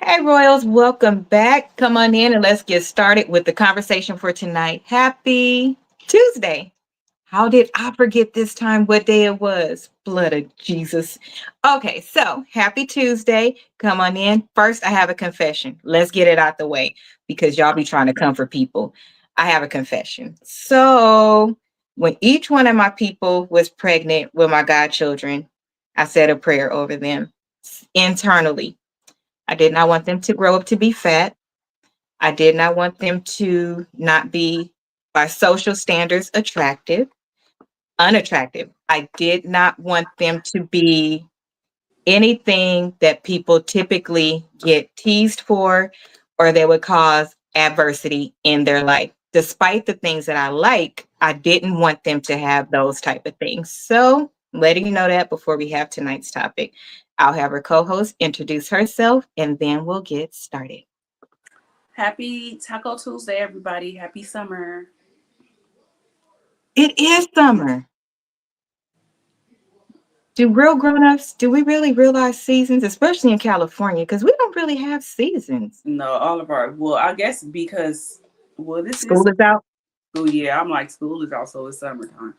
Hey, Royals, welcome back. Come on in and let's get started with the conversation for tonight. Happy Tuesday. How did I forget this time what day it was? Blood of Jesus. Okay, so happy Tuesday. Come on in. First, I have a confession. Let's get it out the way because y'all be trying to comfort people. I have a confession. So, when each one of my people was pregnant with my godchildren, I said a prayer over them internally. I did not want them to grow up to be fat. I did not want them to not be, by social standards, unattractive. I did not want them to be anything that people typically get teased for or that would cause adversity in their life. Despite the things that I like, I didn't want them to have those type of things. So, letting you know that before we have tonight's topic, I'll have our co-host introduce herself and then we'll get started. Happy Taco Tuesday, everybody. Happy summer. It is summer. Do real grown-ups, do we really realize seasons, especially in California? Because we don't really have seasons. No, all of our, well, I guess because, well, this is School is out. school. Yeah, I'm like, school is also a summertime.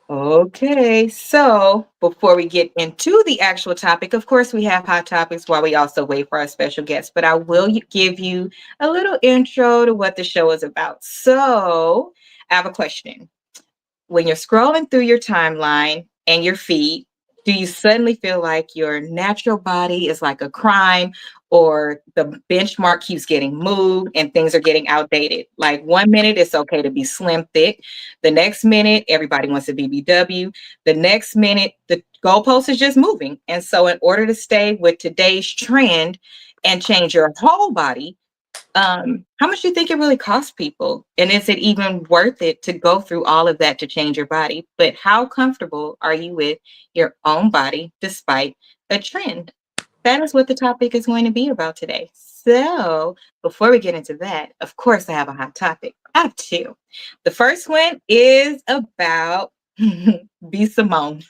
Okay, so before we get into the actual topic, of course, we have hot topics while we also wait for our special guests, but I will give you a little intro to what the show is about. So, I have a question. When you're scrolling through your timeline and your feed, do you suddenly feel like your natural body is like a crime or the benchmark keeps getting moved and things are getting outdated? Like 1 minute it's okay to be slim thick. The next minute everybody wants a BBW. The next minute the goalpost is just moving. And so in order to stay with today's trend and change your whole body, how much do you think it really costs people? And is it even worth it to go through all of that to change your body? But how comfortable are you with your own body despite a trend? That is what the topic is going to be about today. So, before we get into that, of course, I have a hot topic. I have two. The first one is about be Simone.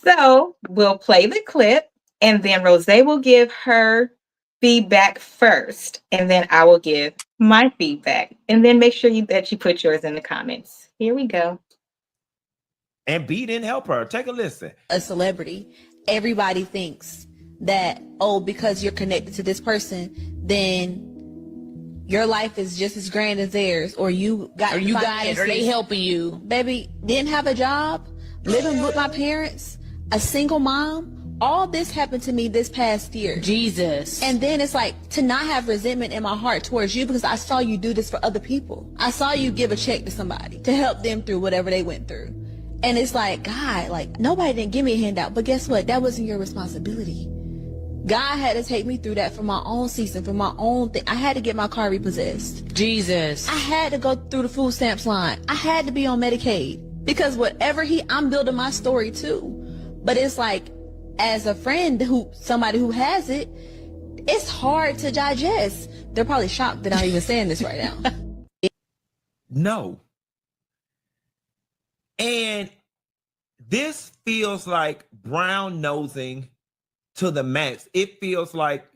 So we'll play the clip and then Rose will give her feedback first. And then I will give my feedback. And then make sure that you put yours in the comments. Here we go. And B didn't help her. Take a listen. A celebrity, everybody thinks that, oh, because you're connected to this person, then your life is just as grand as theirs, or you got it, or they helping you. Baby, didn't have a job, living with my parents, a single mom. All this happened to me this past year. Jesus. And then it's like to not have resentment in my heart towards you because I saw you do this for other people. I saw you give a check to somebody to help them through whatever they went through. And it's like, God, like nobody didn't give me a handout, but guess what? That wasn't your responsibility. God had to take me through that for my own season, for my own thing. I had to get my car repossessed. Jesus. I had to go through the food stamps line. I had to be on Medicaid because whatever I'm building my story too. But it's like, as a friend somebody who has it, it's hard to digest. They're probably shocked that I'm even saying this right now. No. And this feels like brown nosing to the max. It feels like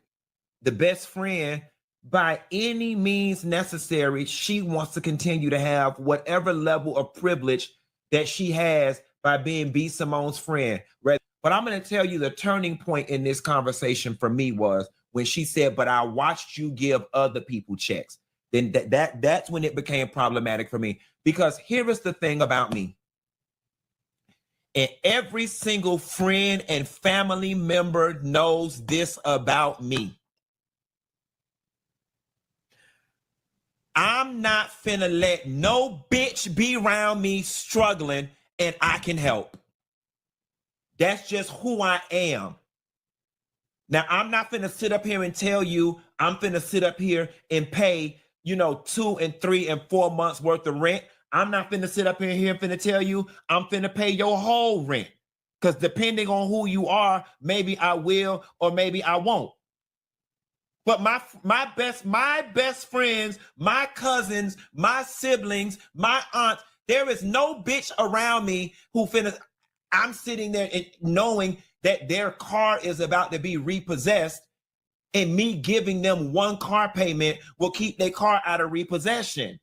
the best friend, by any means necessary, she wants to continue to have whatever level of privilege that she has by being B. Simone's friend. Right? But I'm going to tell you the turning point in this conversation for me was when she said, but I watched you give other people checks. Then that's when it became problematic for me. Because here is the thing about me. And every single friend and family member knows this about me. I'm not finna let no bitch be around me struggling and I can help. That's just who I am. Now, I'm not finna sit up here and tell you I'm finna sit up here and pay, 2 and 3 and 4 months worth of rent. I'm not finna sit up here and finna tell you I'm finna pay your whole rent. Because depending on who you are, maybe I will or maybe I won't. But my best friends, my cousins, my siblings, my aunts, there is no bitch around me who finna, I'm sitting there and knowing that their car is about to be repossessed, and me giving them one car payment will keep their car out of repossession.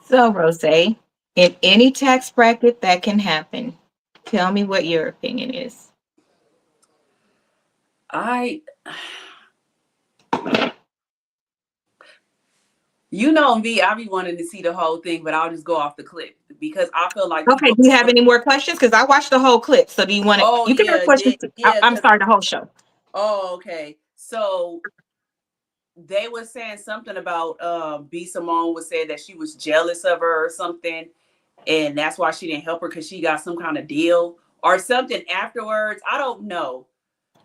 So, Rose, in any tax bracket that can happen, tell me what your opinion is. You know me, I be wanting to see the whole thing, but I'll just go off the clip because I feel like Okay, people. do you have any more questions? Because I watched the whole clip. So, do you want to? Oh You can ask yeah, questions. yeah. I'm sorry, the whole show. Oh, okay. So they were saying something about B Simone was saying that she was jealous of her or something, and that's why she didn't help her because she got some kind of deal or something afterwards. I don't know.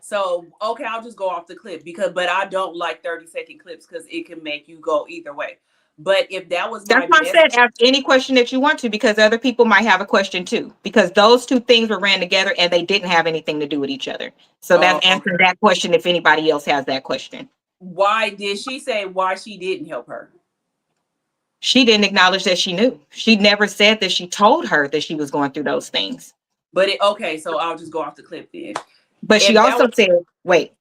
So okay, I'll just go off the clip but I don't like 30-second clips because it can make you go either way. But if that was That's my why I best, said ask any question that you want to, because other people might have a question too. Because those two things were ran together and they didn't have anything to do with each other. So that's answering that question if anybody else has that question. Why did she say why she didn't help her? She didn't acknowledge that she knew. She never said that she told her that she was going through those things. But okay, so I'll just go off the clip then. But she If that also was said, wait,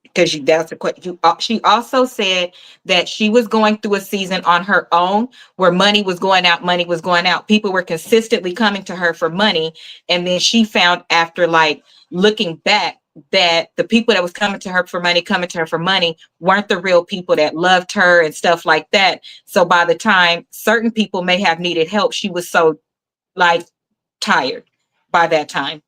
because that's the question. She also said that she was going through a season on her own where money was going out, money was going out. People were consistently coming to her for money. And then she found after like looking back that the people that was coming to her for money weren't the real people that loved her and stuff like that. So by the time certain people may have needed help, she was so like tired by that time.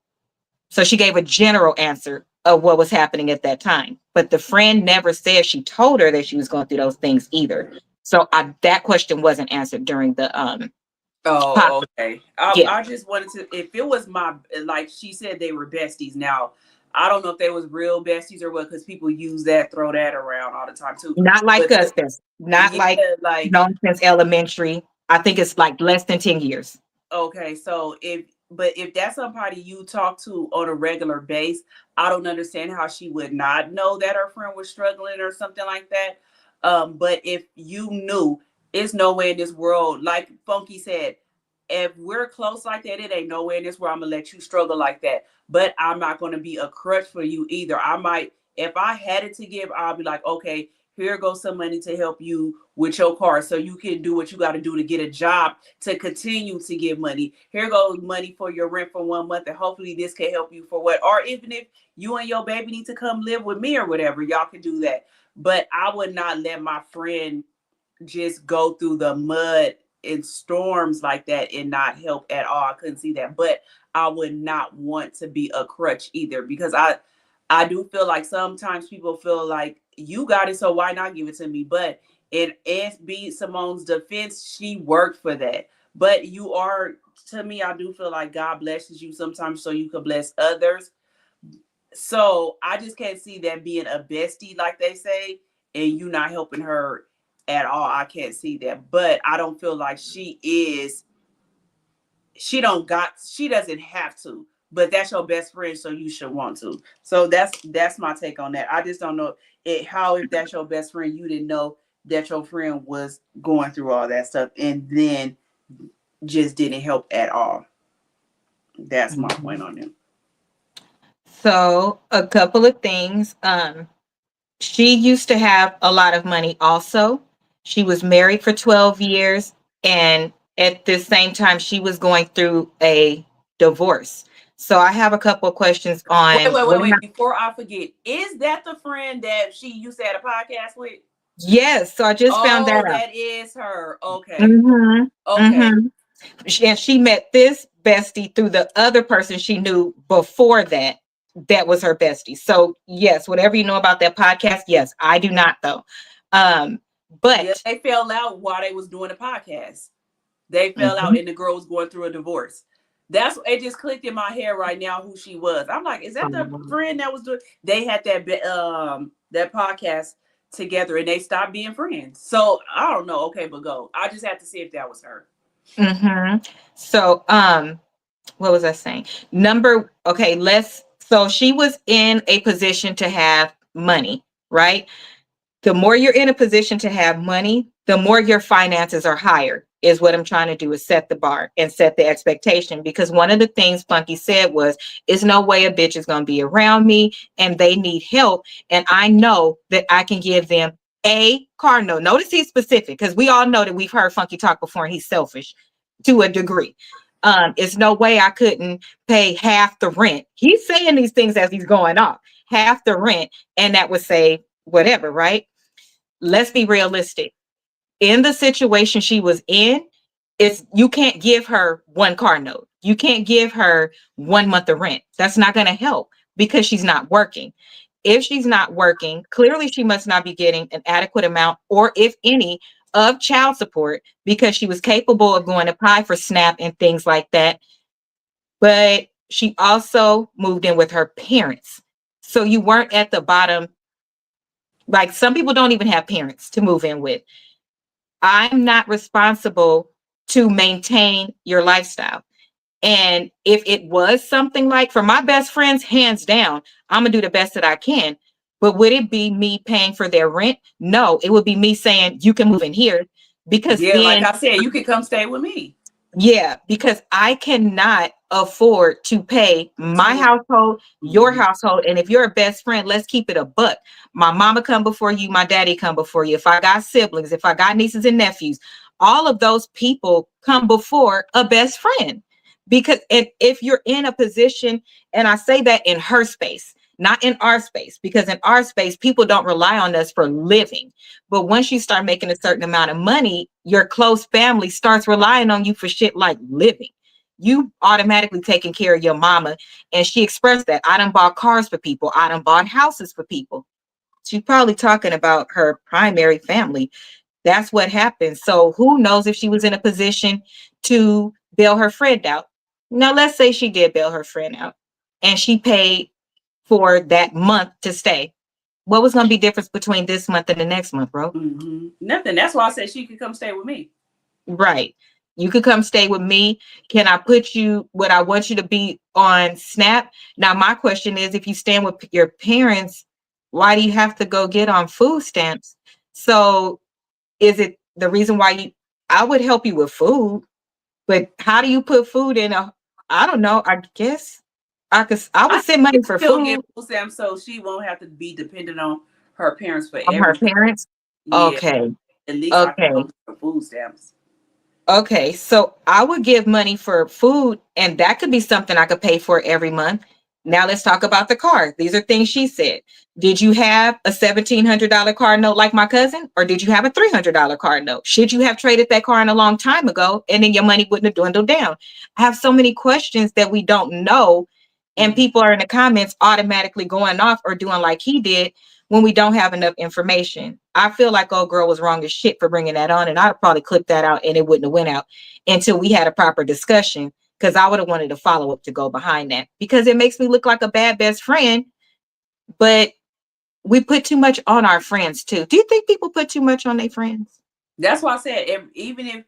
So she gave a general answer of what was happening at that time. But the friend never said she told her that she was going through those things either. So that question wasn't answered during the Oh, okay. Yeah. I just wanted to, if it was my, like she said, they were besties. Now, I don't know if they was real besties or what, because people use that, throw that around all the time too. Not like But us, not yeah, like like known since elementary. I think it's like less than 10 years. okay, so if that's somebody you talk to on a regular base, I don't understand how she would not know that her friend was struggling or something like that. But if you knew, it's no way in this world, like Funky said, if we're close like that, it ain't no way in this world I'm gonna let you struggle like that. But I'm not gonna be a crutch for you either. I might, if I had it to give, I'll be like, okay, here goes some money to help you with your car so you can do what you got to do to get a job to continue to get money. Here goes money for your rent for 1 month, and hopefully this can help you for what, or even if you and your baby need to come live with me or whatever, y'all can do that. But I would not let my friend just go through the mud and storms like that and not help at all. I couldn't see that. But I would not want to be a crutch either, because I do feel like sometimes people feel like you got it, so why not give it to me? But in SB Simone's defense, she worked for that. But you are, to me, I do feel like God blesses you sometimes so you can bless others. So I just can't see that being a bestie, like they say, and you not helping her at all. I can't see that. But I don't feel like she doesn't have to, but that's your best friend, so you should want to. So that's my take on that. I just don't know if that's your best friend, you didn't know that your friend was going through all that stuff and then just didn't help at all. That's my point on it. So a couple of things. She used to have a lot of money also. She was married for 12 years. And at the same time, she was going through a divorce. So I have a couple of questions on Wait. Before I forget, is that the friend that she used to have a podcast with? Yes. So I just found that Oh, out. that is her. Okay. Mm-hmm. Okay. Mm-hmm. And she met this bestie through the other person she knew before that. That was her bestie. So yes, whatever you know about that podcast, yes, I do not though. Yeah, But they fell out while they was doing the podcast. They fell out Mhm. and the girl was going through a divorce. That's it just clicked in my head right now who she was. I'm like, is that the friend that was doing? They had that podcast together and they stopped being friends. So I don't know. Okay, but go. I just had to see if that was her. So what was I saying? So she was in a position to have money, right? The more you're in a position to have money, the more your finances are higher. is what I'm trying to do, is set the bar and set the expectation. Because one of the things Funky said was, "Is no way a bitch is going to be around me and they need help. And I know that I can give them a car note." Notice he's specific, because we all know that we've heard Funky talk before and he's selfish to a degree. It's no way I couldn't pay half the rent. He's saying these things as he's going off, half the rent, and that would say whatever, right? Let's be realistic. In the situation she was in, it's, you can't give her one car note. You can't give her 1 month of rent. That's not going to help because she's not working. If she's not working, clearly she must not be getting an adequate amount, or if any, of child support, because she was capable of going to apply for SNAP and things like that. But she also moved in with her parents. So you weren't at the bottom. Like, some people don't even have parents to move in with. I'm not responsible to maintain your lifestyle. And if it was something like, for my best friends, hands down, I'm gonna do the best that I can. But would it be me paying for their rent? No, it would be me saying, "You can move in here," because Yeah, like then, I said, you can come stay with me. yeah, because I cannot afford to pay my household, your Mhm. household. And if you're a best friend, let's keep it a buck. My mama come before you, my daddy come before you. If I got siblings, if I got nieces and nephews, all of those people come before a best friend. Because, and if you're in a position, and I say that in her space, not in our space, because in our space, people don't rely on us for living. But once you start making a certain amount of money, your close family starts relying on you for shit like living. You automatically taking care of your mama. And she expressed that. "I done bought cars for people. I done bought houses for people." She's probably talking about her primary family. That's what happened. So who knows if she was in a position to bail her friend out. Now, let's say she did bail her friend out and she paid for that month to stay. What was going to be difference between this month and the next month, bro? Nothing. That's why I said she could come stay with me. Right. You could come stay with me. Can I put you, would I want you to be on SNAP? Now, my question is, if you stand with your parents, why do you have to go get on food stamps? So is it the reason why you, I would help you with food, but how do you put food in a, I don't know, I guess I would I send can money for still get food food stamps so she won't have to be dependent on her parents for from her everything. parents. Yeah, Okay. at least I can Okay. go get the food stamps. Okay, so I would give money for food, and that could be something I could pay for every month. Now let's talk about the car. These are things she said. Did you have a $1,700 car note like my cousin, or did you have a $300 car note? Should you have traded that car in a long time ago, and then your money wouldn't have dwindled down? I have so many questions that we don't know, and people are in the comments automatically going off or doing like he did when we don't have enough information. I feel like old girl was wrong as shit for bringing that on, and I'd probably clipped that out and it wouldn't have went out until we had a proper discussion, because I would have wanted a follow-up to go behind that, because it makes me look like a bad best friend. But we put too much on our friends too. Do you think people put too much on their friends? That's why I said even if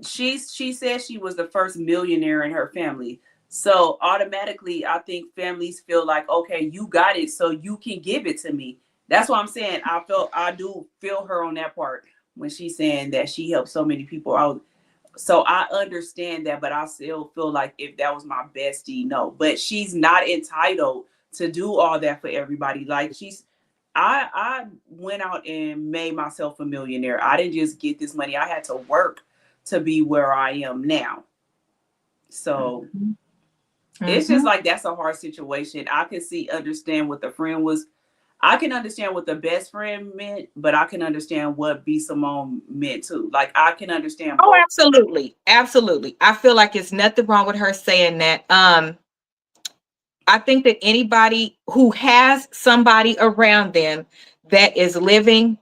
she said she was the first millionaire in her family. So automatically I think families feel like, okay, you got it, so you can give it to me. That's what I'm saying. I do feel her on that part when she's saying that she helped so many people out. So I understand that, but I still feel like if that was my bestie, no. But she's not entitled to do all that for everybody. Like I went out and made myself a millionaire. I didn't just get this money. I had to work to be where I am now. So it's just like, that's a hard situation. I can understand what the friend was. I can understand what the best friend meant, but I can understand what B Simone meant too. Like, I can understand Oh, both. absolutely. Absolutely. I feel like it's nothing wrong with her saying that. I think that anybody who has somebody around them that is living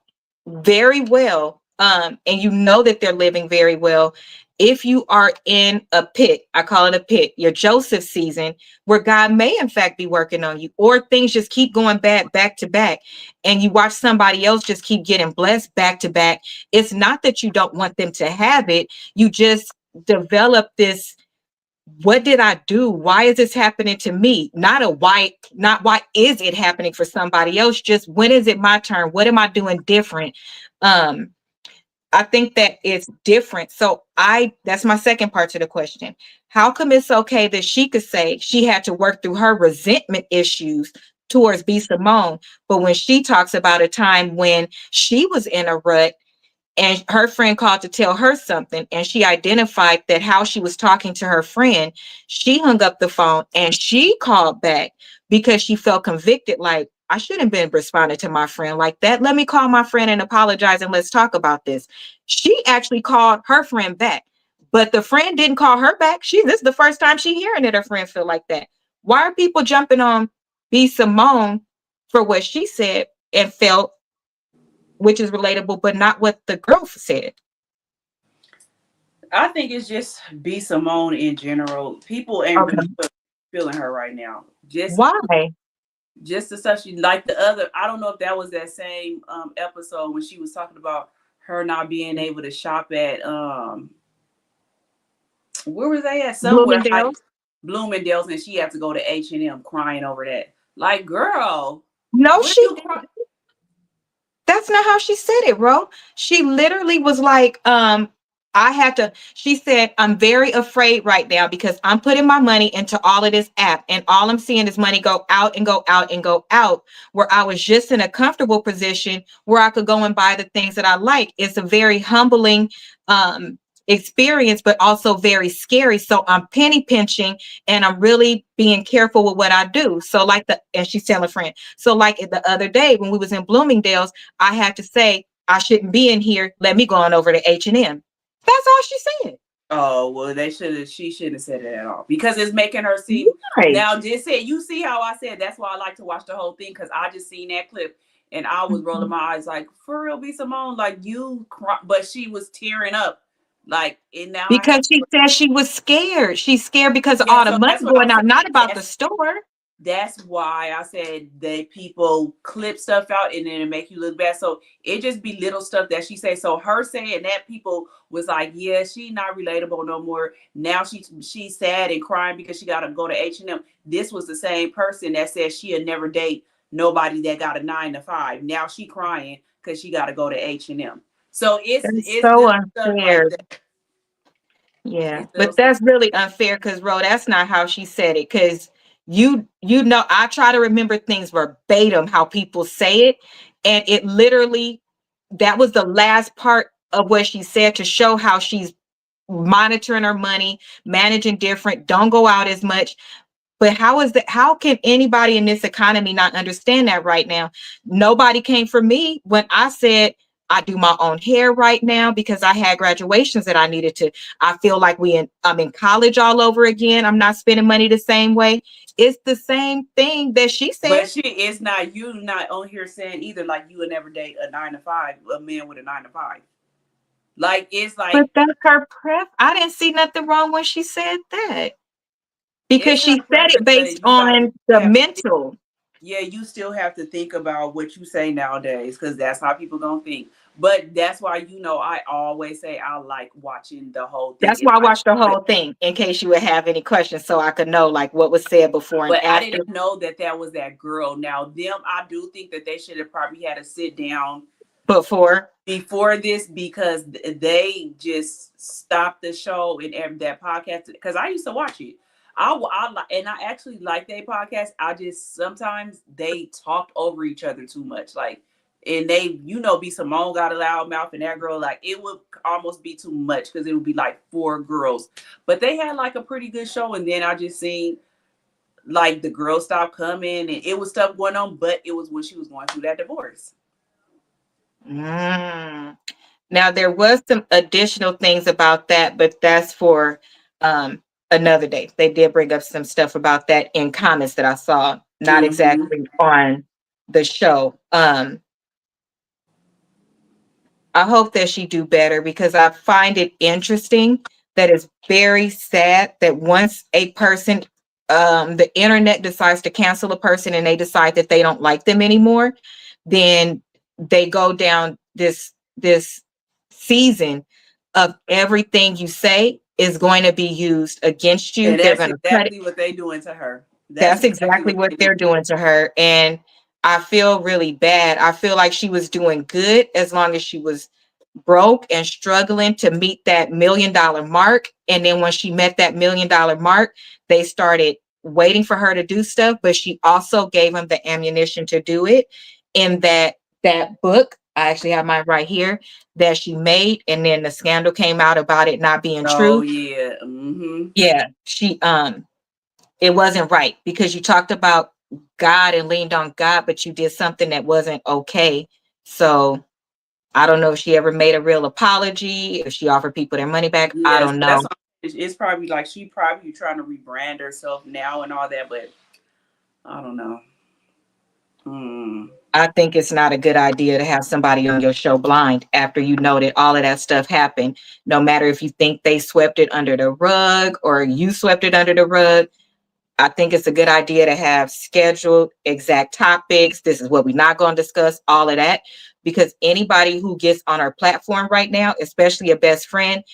very well, and you know that they're living very well, if you are in a pit, I call it a pit, your Joseph season, where God may in fact be working on you, or things just keep going bad back to back, and you watch somebody else just keep getting blessed back to back. It's not that you don't want them to have it. You just develop this, what did I do? Why is this happening to me? Not a why, not why is it happening for somebody else? Just when is it my turn? What am I doing different? Um, I think that it's different. So that's my second part to the question. How come it's okay that she could say she had to work through her resentment issues towards B Simone, but when she talks about a time when she was in a rut and her friend called to tell her something, and she identified that how she was talking to her friend, she hung up the phone and she called back because she felt convicted, like, I shouldn't been responding to my friend like that. Let me call my friend and apologize and let's talk about this. She actually called her friend back, but the friend didn't call her back. This is the first time she hearing that her friend feel like that. Why are people jumping on B Simone for what she said and felt, which is relatable, but not what the girl said? I think it's just B Simone in general. People ain't Okay. really feeling her right now. Why? Just the stuff she like the other. I don't know if that was that same episode when she was talking about her not being able to shop at where was they at? Somewhere like Bloomingdale's? Bloomingdale's, and she had to go to H&M crying over that. Like, girl, No, what are she you crying? didn't. That's not how she said it, bro. She literally was like, she said, I'm very afraid right now because I'm putting my money into all of this app and all I'm seeing is money go out and go out and go out, where I was just in a comfortable position where I could go and buy the things that I like. It's a very humbling experience, but also very scary. So I'm penny pinching and I'm really being careful with what I do. So and she's telling a friend. So like the other day when we was in Bloomingdale's, I had to say, I shouldn't be in here. Let me go on over to H&M. That's all she said. Oh, well, she shouldn't have said it at all because it's making her seem. Right. Now, just said, you see how I said that's why I like to watch the whole thing because I just seen that clip and I was rolling my eyes like, for real, be Simone, like you cry, but she was tearing up. Like, and now I have Because she said she was scared. She's scared because of yeah, all the so money that's what I'm going out, saying. not about the store. That's why I said that people clip stuff out and then it make you look bad. So it just be little stuff that she say. So her saying that, people was like, yeah, she not relatable no more. Now she's sad and crying because she got to go to H&M. This was the same person that said she'll never date nobody that got a 9 to 5. Now she crying because she got to go to H&M. So That's it's so little stuff like unfair. that. Yeah, It's little but stuff. that's really unfair because, Ro, that's not how she said it. Because I try to remember things verbatim how people say it, and it literally, that was the last part of what she said to show how she's monitoring her money, managing different, don't go out as much. But how can anybody in this economy not understand that right now? Nobody came for me when I said I do my own hair right now because I had graduations that I needed to. I feel like I'm in college all over again. I'm not spending money the same way. It's the same thing that she But said. it's not, you not on here saying either like you would never date a 9 to 5, a man with a 9 to 5. Like it's But like that's her prep. I didn't see nothing wrong when she said that because it's she her said it preference, based but on the you have to mental. yeah, you still have to think about what you say nowadays because that's how people gonna think. But that's why I always say I like watching the whole thing. That's It's why I like, watched the whole thing in case you would have any questions so I could know like what was said before and but I after. didn't know that was that girl. Now them, I do think that they should have probably had a sit down Before. before this because they just stopped the show and that podcast because I used to watch it. And I actually like their podcast. I just sometimes they talked over each other too much, like, and they be Simone got a loud mouth and that girl, like it would almost be too much because it would be like 4 girls, but they had like a pretty good show. And then I just seen like the girls stopped coming and it was stuff going on, but it was when she was going through that divorce. Mm. Now there was some additional things about that, but that's for um another day. They did bring up some stuff about that in comments that I saw, not Mm-hmm. exactly on the show. I hope that she do better because I find it interesting that it's very sad that once a person, the internet decides to cancel a person and they decide that they don't like them anymore, then they go down this season of everything you say is going to be used against you. And They're that's going to cut it. exactly what they doing to her. That's That's exactly exactly what what they do. they're doing to her. And I feel really bad. I feel like she was doing good as long as she was broke and struggling to meet that $1 million mark. And then when she met that $1 million mark, they started waiting for her to do stuff, but she also gave them the ammunition to do it. In that book, I actually have mine right here, that she made, and then the scandal came out about it not being Oh true. yeah. Mm-hmm. Yeah, she it wasn't right because you talked about God and leaned on God, but you did something that wasn't okay. So I don't know if she ever made a real apology, if she offered people their money back. I Yes, don't that's know. it's probably like she probably trying to rebrand herself now and all that, but I don't know. Mm. I think it's not a good idea to have somebody on your show blind after you know that all of that stuff happened. No matter if you think they swept it under the rug or you swept it under the rug, I think it's a good idea to have scheduled exact topics. This is what we're not going to discuss, all of that, because anybody who gets on our platform right now, especially a best friend,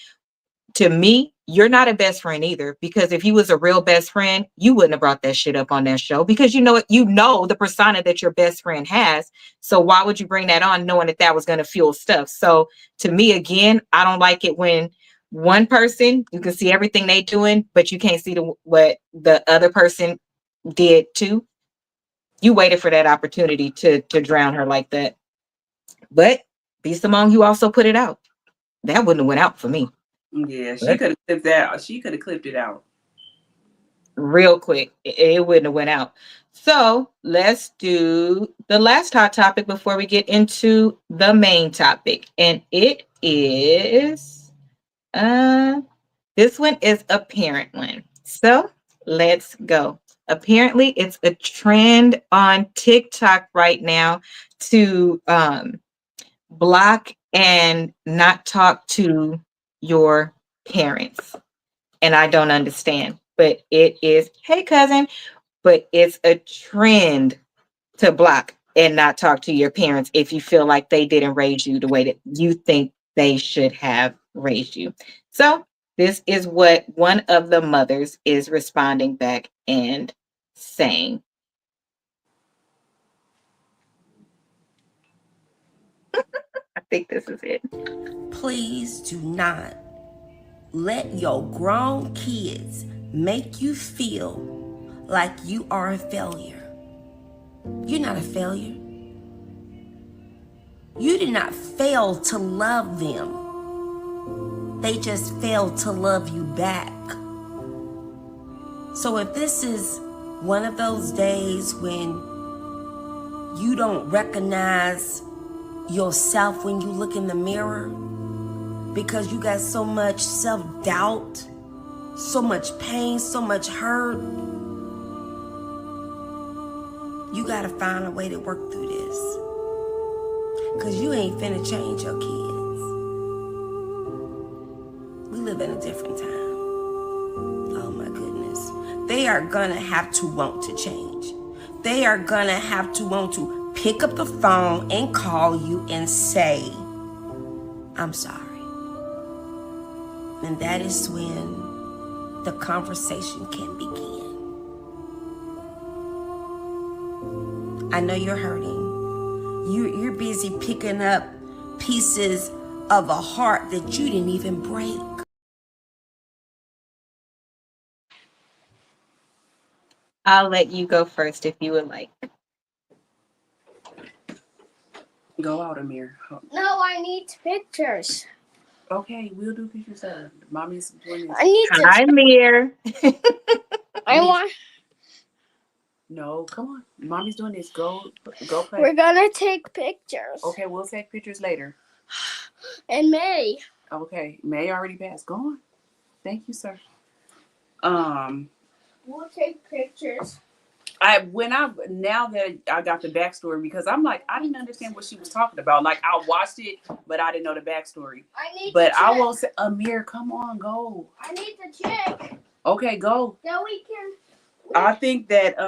to me, you're not a best friend either. Because if you was a real best friend, you wouldn't have brought that shit up on that show because you know the persona that your best friend has. So why would you bring that on knowing that that was going to fuel stuff? So to me, again, I don't like it when one person, you can see everything they doing, but you can't see what the other person did too. You waited for that opportunity to drown her like that. But be Simone, you also put it out. That wouldn't have went out for me. Yeah, she But could have clipped that. She could have clipped it out. real quick, it wouldn't have went out. So let's do the last hot topic before we get into the main topic. And it is this one is a parent one. So let's go. Apparently it's a trend on TikTok right now to block and not talk to your parents. And I don't understand, but it is, hey cousin, but it's a trend to block and not talk to your parents if you feel like they didn't raise you the way that you think they should have raised you. So this is what one of the mothers is responding back and saying. I think this is it. Please do not let your grown kids make you feel like you are a failure. You're not a failure. You did not fail to love them. They just failed to love you back. So if this is one of those days when you don't recognize yourself when you look in the mirror because you got so much self-doubt, so much pain, so much hurt, you gotta find a way to work through this. Because you ain't finna change your kids. We live in a different time. Oh my goodness. They are gonna have to want to change. They are gonna have to want to pick up the phone and call you and say, I'm sorry. And that is when the conversation can begin. I know you're hurting. You're busy picking up pieces of a heart that you didn't even break. I'll let you go first if you would like. Go out, Amir. No, I need pictures. Okay, we'll do pictures of mommy's doing this. I need to. Hi, Mir. I want. No, come on. Mommy's doing this. Go play. We're gonna take pictures. Okay, we'll take pictures later. In May. Okay, May already passed. Go on. Thank you, sir. We'll take pictures. Now that I got the backstory, because I'm like, I didn't understand what she was talking about. Like, I watched it, but I didn't know the backstory. But I won't say, Amir, come on, go. I need to check. Okay, go. Then we can. I think that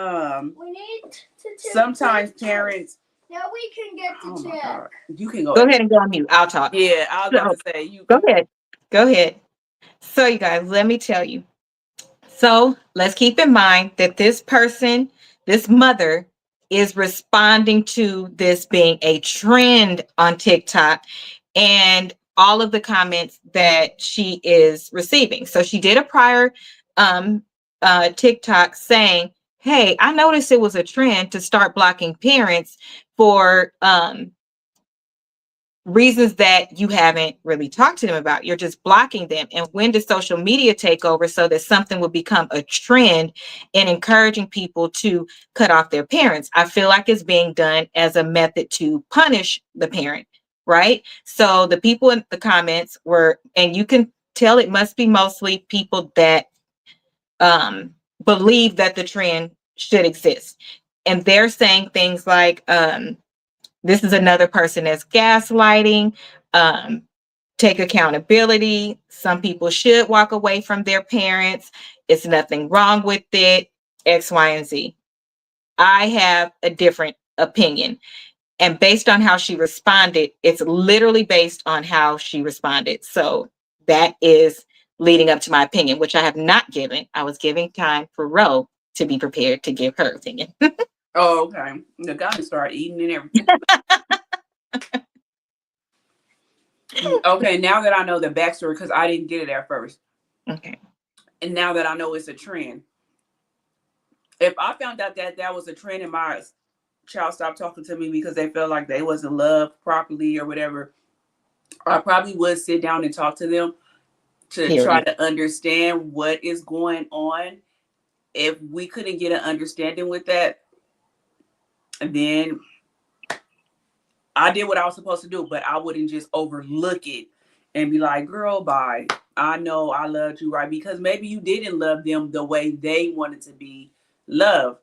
We need to check. sometimes pictures. parents. Now we can get to Oh my check. God. You can go. Go ahead and go on mute. I'll talk. Yeah, I was about to say you. Go ahead. Go ahead. So, you guys, let me tell you. So, let's keep in mind that this person, this mother, is responding to this being a trend on TikTok. and all of the comments that she is receiving. So she did a prior TikTok saying, hey, I noticed it was a trend to start blocking parents for reasons that you haven't really talked to them about. You're just blocking them. And when does social media take over so that something will become a trend in encouraging people to cut off their parents? I feel like it's being done as a method to punish the parent, right? So the people in the comments were, and you can tell it must be mostly people that believe that the trend should exist. And they're saying things like, this is another person that's gaslighting. Um, take accountability. Some people should walk away from their parents. It's nothing wrong with it. X, Y, and Z. I have a different opinion. And based on how she responded, it's literally based on how she responded. So that is leading up to my opinion, which I have not given. I was giving time for Ro to be prepared to give her opinion. Oh, okay. The guy started eating and everything. Okay, now that I know the backstory, because I didn't get it at first. Okay. And now that I know it's a trend, if I found out that that was a trend and my child stopped talking to me because they felt like they wasn't loved properly or whatever, I probably would sit down and talk to them to try to understand what is going on. If we couldn't get an understanding with that, then I did what I was supposed to do, but I wouldn't just overlook it and be like, girl, bye. I know I loved you, right? Because maybe you didn't love them the way they wanted to be loved.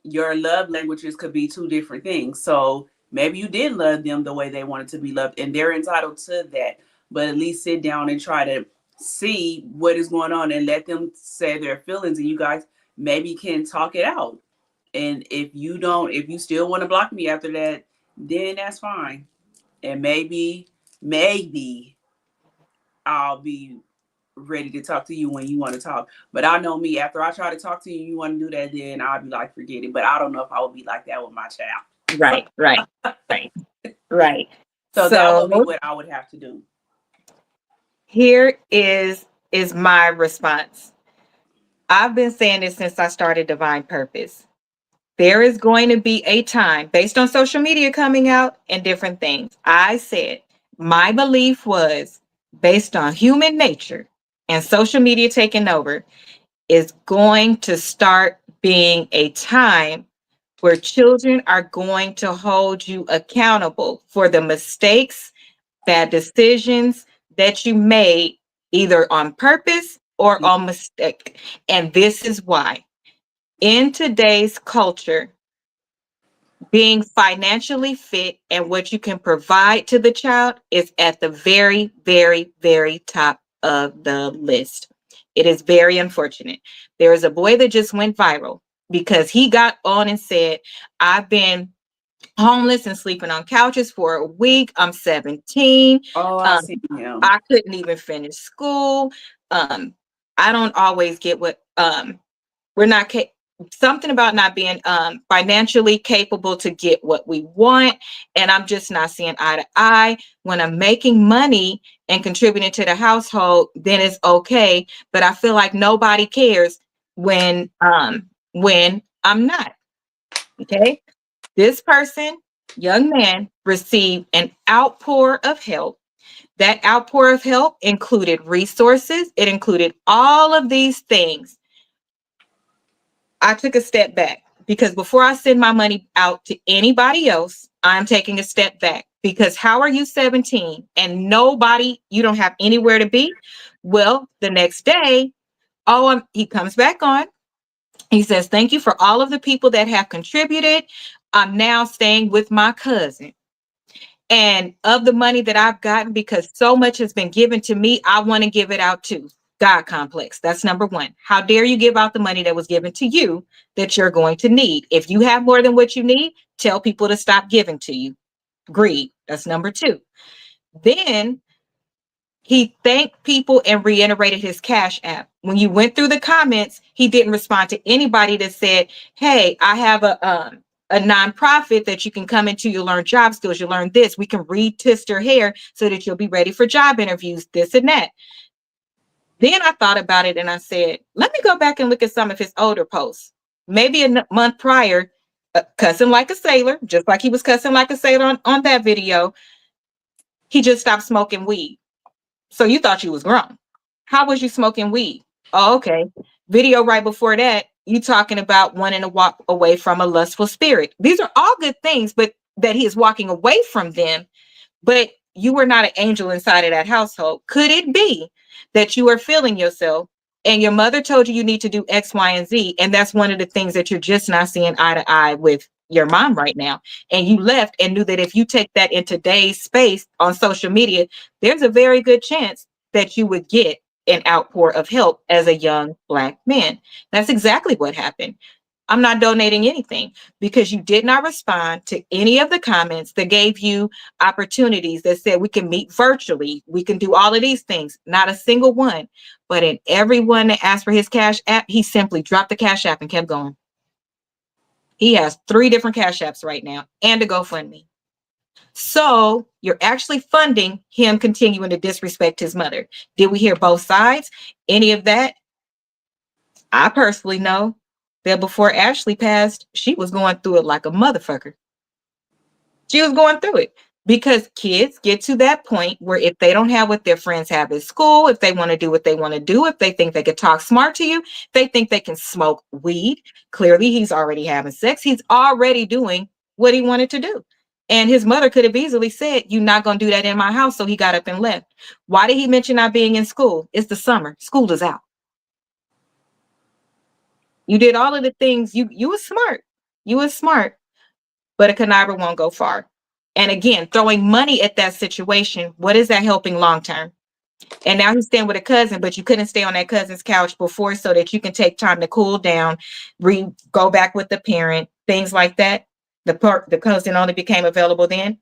Your love languages could be two different things. So maybe you did love them the way they wanted to be loved, and they're entitled to that. But at least sit down and try to see what is going on and let them say their feelings, and you guys maybe can talk it out. And if you still want to block me after that, then that's fine. And maybe I'll be ready to talk to you when you want to talk. But I know me, after I try to talk to you, you want to do that, then I'll be like, forget it. But I don't know if I would be like that with my child. Right, right, right, right. So that would be what I would have to do. Here is my response. I've been saying this since I started Divine Purpose. There is going to be a time based on social media coming out and different things. I said my belief was based on human nature and social media taking over is going to start being a time where children are going to hold you accountable for the mistakes, bad decisions that you made either on purpose or on mistake. And this is why. In today's culture, being financially fit and what you can provide to the child is at the very, very, very top of the list. It is very unfortunate. There is a boy that just went viral because he got on and said, I've been homeless and sleeping on couches for a week. I'm 17. Oh, I see him. I couldn't even finish school. I don't always get what we're not something about not being financially capable to get what we want, and I'm just not seeing eye to eye. When I'm making money and contributing to the household, then it's okay, but I feel like nobody cares when I'm not. Okay, this person, young man, received an outpour of help. That outpour of help included resources, it included all of these things. I took a step back because before I send my money out to anybody else, I'm taking a step back because how are you 17 and you don't have anywhere to be? Well, the next day, he comes back on. He says, thank you for all of the people that have contributed. I'm now staying with my cousin. And of the money that I've gotten, because so much has been given to me, I want to give it out too. God complex. That's number one. How dare you give out the money that was given to you that you're going to need? If you have more than what you need, tell people to stop giving to you. Greed. That's number two. Then he thanked people and reiterated his Cash App. When you went through the comments, he didn't respond to anybody that said, hey, I have a nonprofit that you can come into. You learn job skills. You learn this. We can retwist your hair so that you'll be ready for job interviews, this and that. Then I thought about it and I said, let me go back and look at some of his older posts. Maybe a month prior, cussing like a sailor, just like he was cussing like a sailor on that video. He just stopped smoking weed. So you thought you was grown. How was you smoking weed? Oh, okay. Video right before that, you talking about wanting to walk away from a lustful spirit. These are all good things, but that he is walking away from them. But you were not an angel inside of that household. Could it be that you are feeling yourself and your mother told you you need to do X, Y, and Z? And that's one of the things that you're just not seeing eye to eye with your mom right now. And you left and knew that if you take that in today's space on social media, there's a very good chance that you would get an outpour of help as a young Black man. That's exactly what happened. I'm not donating anything because you did not respond to any of the comments that gave you opportunities that said we can meet virtually. We can do all of these things. Not a single one. But in everyone that asked for his Cash App, he simply dropped the Cash App and kept going. He has 3 different Cash Apps right now and a GoFundMe. So you're actually funding him continuing to disrespect his mother. Did we hear both sides? Any of that? I personally know that before Ashley passed, she was going through it like a motherfucker. She was going through it because kids get to that point where if they don't have what their friends have at school, if they want to do what they want to do, if they think they could talk smart to you, they think they can smoke weed. Clearly, he's already having sex. He's already doing what he wanted to do. And his mother could have easily said, you're not going to do that in my house. So he got up and left. Why did he mention not being in school? It's the summer. School is out. You did all of the things. You were smart. You were smart, but a conniver won't go far. And again, throwing money at that situation, what is that helping long term? And now he's staying with a cousin, but you couldn't stay on that cousin's couch before so that you can take time to cool down, go back with the parent, things like that. The cousin only became available then.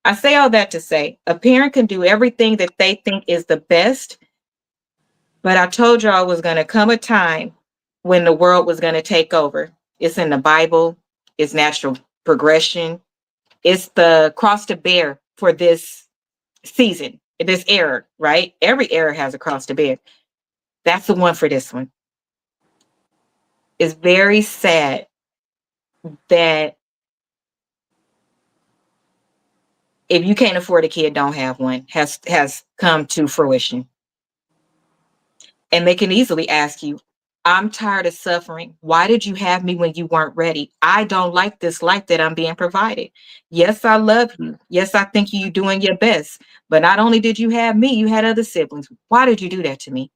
I say all that to say a parent can do everything that they think is the best, but I told y'all was going to come a time when the world was going to take over. It's in the Bible. It's natural progression. It's the cross to bear for this season, this era, right? Every era has a cross to bear. That's the one for this one. It's very sad that if you can't afford a kid, don't have one, has come to fruition. And they can easily ask you, I'm tired of suffering. Why did you have me when you weren't ready? I don't like this life that I'm being provided. Yes, I love you. Yes, I think you're doing your best. But not only did you have me, you had other siblings. Why did you do that to me?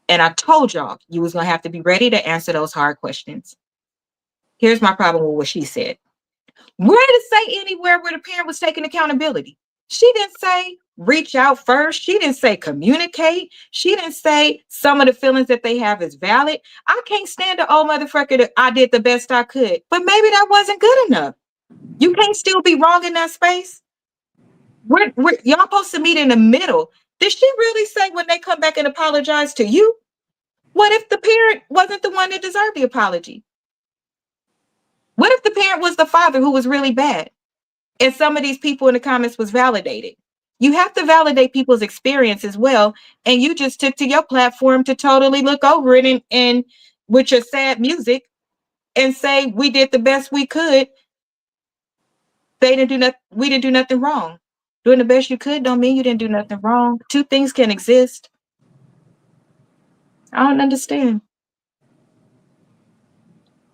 And I told y'all you was going to have to be ready to answer those hard questions. Here's my problem with what she said. Where did it say anywhere where the parent was taking accountability? She didn't say reach out first. She didn't say communicate. She didn't say some of the feelings that they have is valid. I can't stand the old motherfucker that I did the best I could, but maybe that wasn't good enough. You can't still be wrong in that space. Y'all supposed to meet in the middle. Did she really say when they come back and apologize to you? What if the parent wasn't the one that deserved the apology? What if the parent was the father who was really bad? And some of these people in the comments was validated. You have to validate people's experience as well. And you just took to your platform to totally look over it and with your sad music and say, we did the best we could. They didn't do nothing. We didn't do nothing wrong. Doing the best you could don't mean you didn't do nothing wrong. Two things can exist. I don't understand.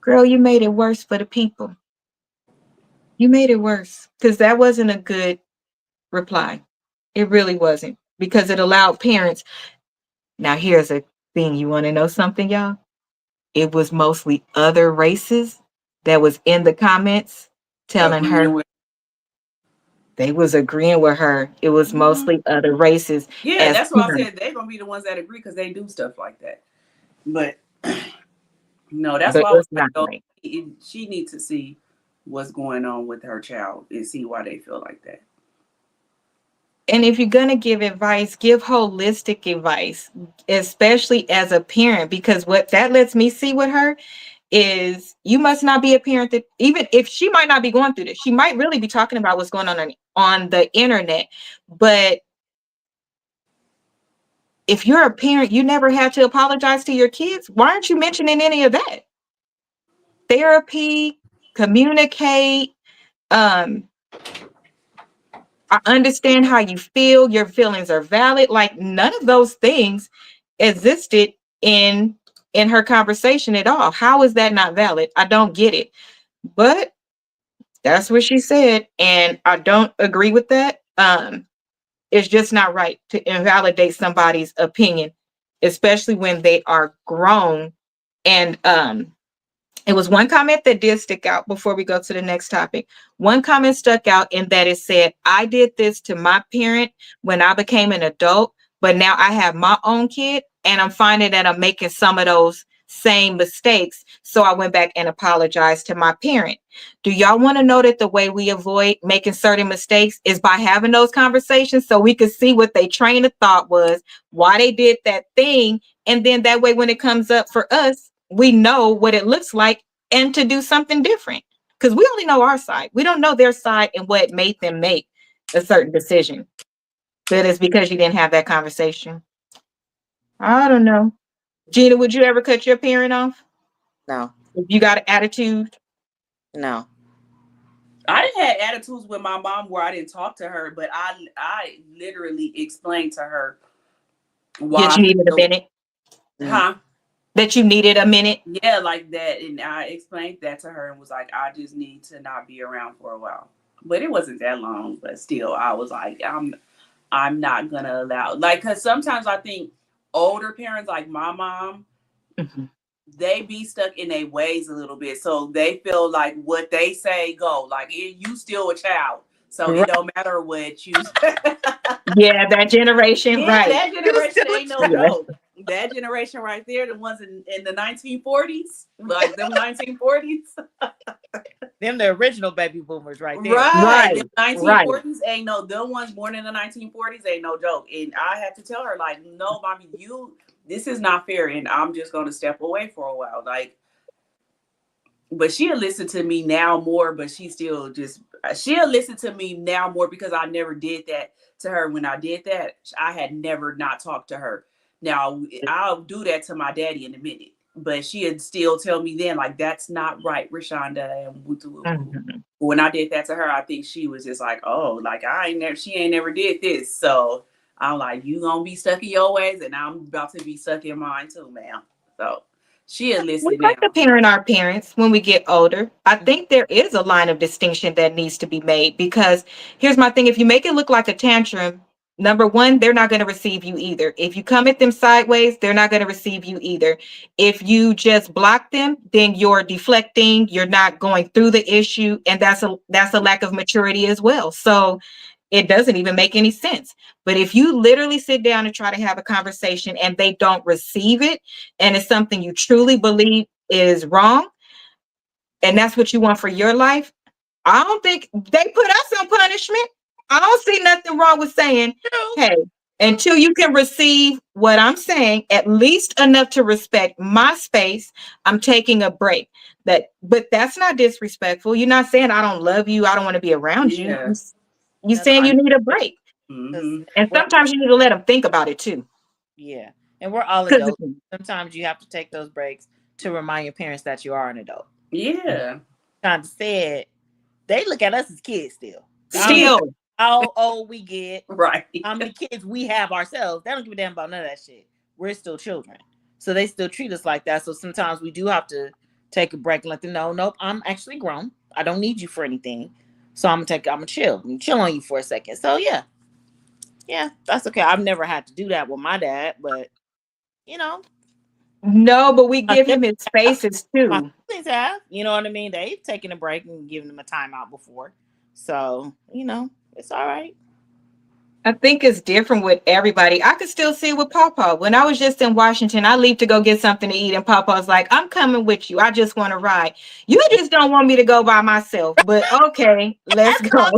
Girl, you made it worse for the people. You made it worse because that wasn't a good reply. It really wasn't because it allowed parents. Now, here's a thing. You want to know something, y'all? It was mostly other races that was in the comments telling her they was agreeing with her. It was mostly other races. Yeah, that's why I said they're gonna be the ones that agree because they do stuff like that. But no, that's why I was like, oh, she needs to see what's going on with her child and see why they feel like that. And if you're going to give advice, give holistic advice, especially as a parent, because what that lets me see with her is you must not be a parent that, even if she might not be going through this, she might really be talking about what's going on the internet. But if you're a parent, you never had to apologize to your kids. Why aren't you mentioning any of that? Therapy, communicate. I understand how you feel. Your feelings are valid. Like none of those things existed in her conversation at all. How is that not valid? I don't get it. But that's what she said, and I don't agree with that. It's just not right to invalidate somebody's opinion, especially when they are grown. And it was one comment that did stick out before we go to the next topic. One comment stuck out in that it said, I did this to my parent when I became an adult, but now I have my own kid and I'm finding that I'm making some of those same mistakes. So I went back and apologized to my parent. Do y'all want to know that the way we avoid making certain mistakes is by having those conversations so we could see what their train of thought was, why they did that thing, and then that way when it comes up for us, we know what it looks like and to do something different. Because we only know our side. We don't know their side and what made them make a certain decision. But it's because you didn't have that conversation. I don't know. Gina, would you ever cut your parent off? No. If you got an attitude? No. I didn't have attitudes with my mom where I didn't talk to her, but I literally explained to her why. That you needed a minute? Huh? That you needed a minute? Yeah, like that. And I explained that to her and was like, I just need to not be around for a while. But it wasn't that long, but still, I was like, I'm not gonna allow, like, because sometimes I think older parents, like my mom, they be stuck in their ways a little bit, so they feel like what they say go. Like you still a child, so it don't matter what you. Yeah, that generation, Yeah, right? that generation ain't no joke. That generation right there, the ones in the 1940s, like them 1940s. Them the original baby boomers right there. Right. The Right. 1940s ain't no, the ones born in the 1940s ain't no joke. And I had to tell her, like, no, mommy, this is not fair. And I'm just going to step away for a while. Like, but she'll listen to me now more, but she'll listen to me now more because I never did that to her. When I did that, I had never not talked to her. Now, I'll do that to my daddy in a minute. But she'd still tell me then, like, that's not right, Rashonda. And when I did that to her, I think she was just like, oh, like, she ain't never did this. So I'm like, you gonna be stuck in your ways, and I'm about to be stuck in mine too, ma'am. So she'll listen We now. like to parent our parents when we get older. I think there is a line of distinction that needs to be made because here's my thing. If you make it look like a tantrum, number one, they're not going to receive you either. If you come at them sideways, they're not going to receive you either. If you just block them, then you're deflecting, you're not going through the issue, and that's a lack of maturity as well. So it doesn't even make any sense. But if you literally sit down and try to have a conversation and they don't receive it, and it's something you truly believe is wrong, and that's what you want for your life, I don't think they put us on punishment. I don't see nothing wrong with saying, hey, until you can receive what I'm saying, at least enough to respect my space, I'm taking a break. But that's not disrespectful. You're not saying I don't love you, I don't want to be around you. You're saying you need a break. Mhm. And sometimes you need to let them think about it too. Yeah. And we're all adults. Sometimes you have to take those breaks to remind your parents that you are an adult. Yeah. Shonda said, they look at us as kids still. Still. How old we get, Right. how many kids we have ourselves. They don't give a damn about none of that shit. We're still children. So they still treat us like that. So sometimes we do have to take a break and let them know, nope, I'm actually grown. I don't need you for anything. So I'm gonna chill. I'm chill on you for a second. So yeah. Yeah, that's okay. I've never had to do that with my dad, but you know. No, but we give him his spaces too. My siblings have, you know what I mean? They've taken a break and given him a timeout before. So, it's all right. I think it's different with everybody. I could still see it with Papa. When I was just in Washington, I leave to go get something to eat, and Papa's like, I'm coming with you. I just want to ride. You just don't want me to go by myself. But okay, let's go.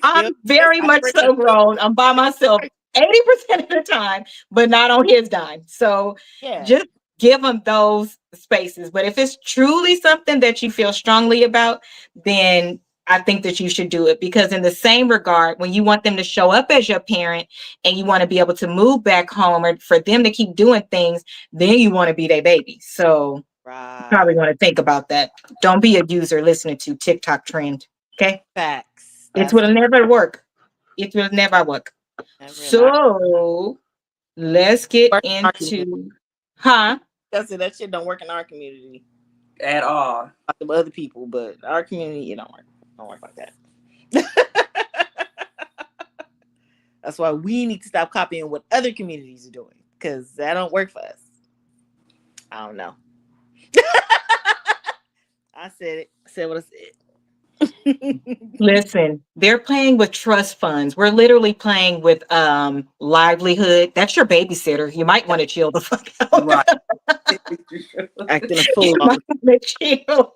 I'm very much so grown. I'm by myself 80% of the time, but not on his dime. So yeah. just give them those spaces. But if it's truly something that you feel strongly about, then I think that you should do it, because in the same regard, when you want them to show up as your parent and you want to be able to move back home or for them to keep doing things, then you want to be their baby. So probably want to think about that. Don't be a user listening to TikTok trend. Okay. Facts. It will never work. It will never work. So let's get into, huh? I said that shit don't work in our community at all. Like other people, but our community, it don't work. Don't work like that. That's why we need to stop copying what other communities are doing, because that don't work for us. I don't know. I said it. I said what I said. Listen, they're playing with trust funds. We're literally playing with livelihood. That's your babysitter. You might want to chill the fuck out. Right. Acting a fool. You might want to chill.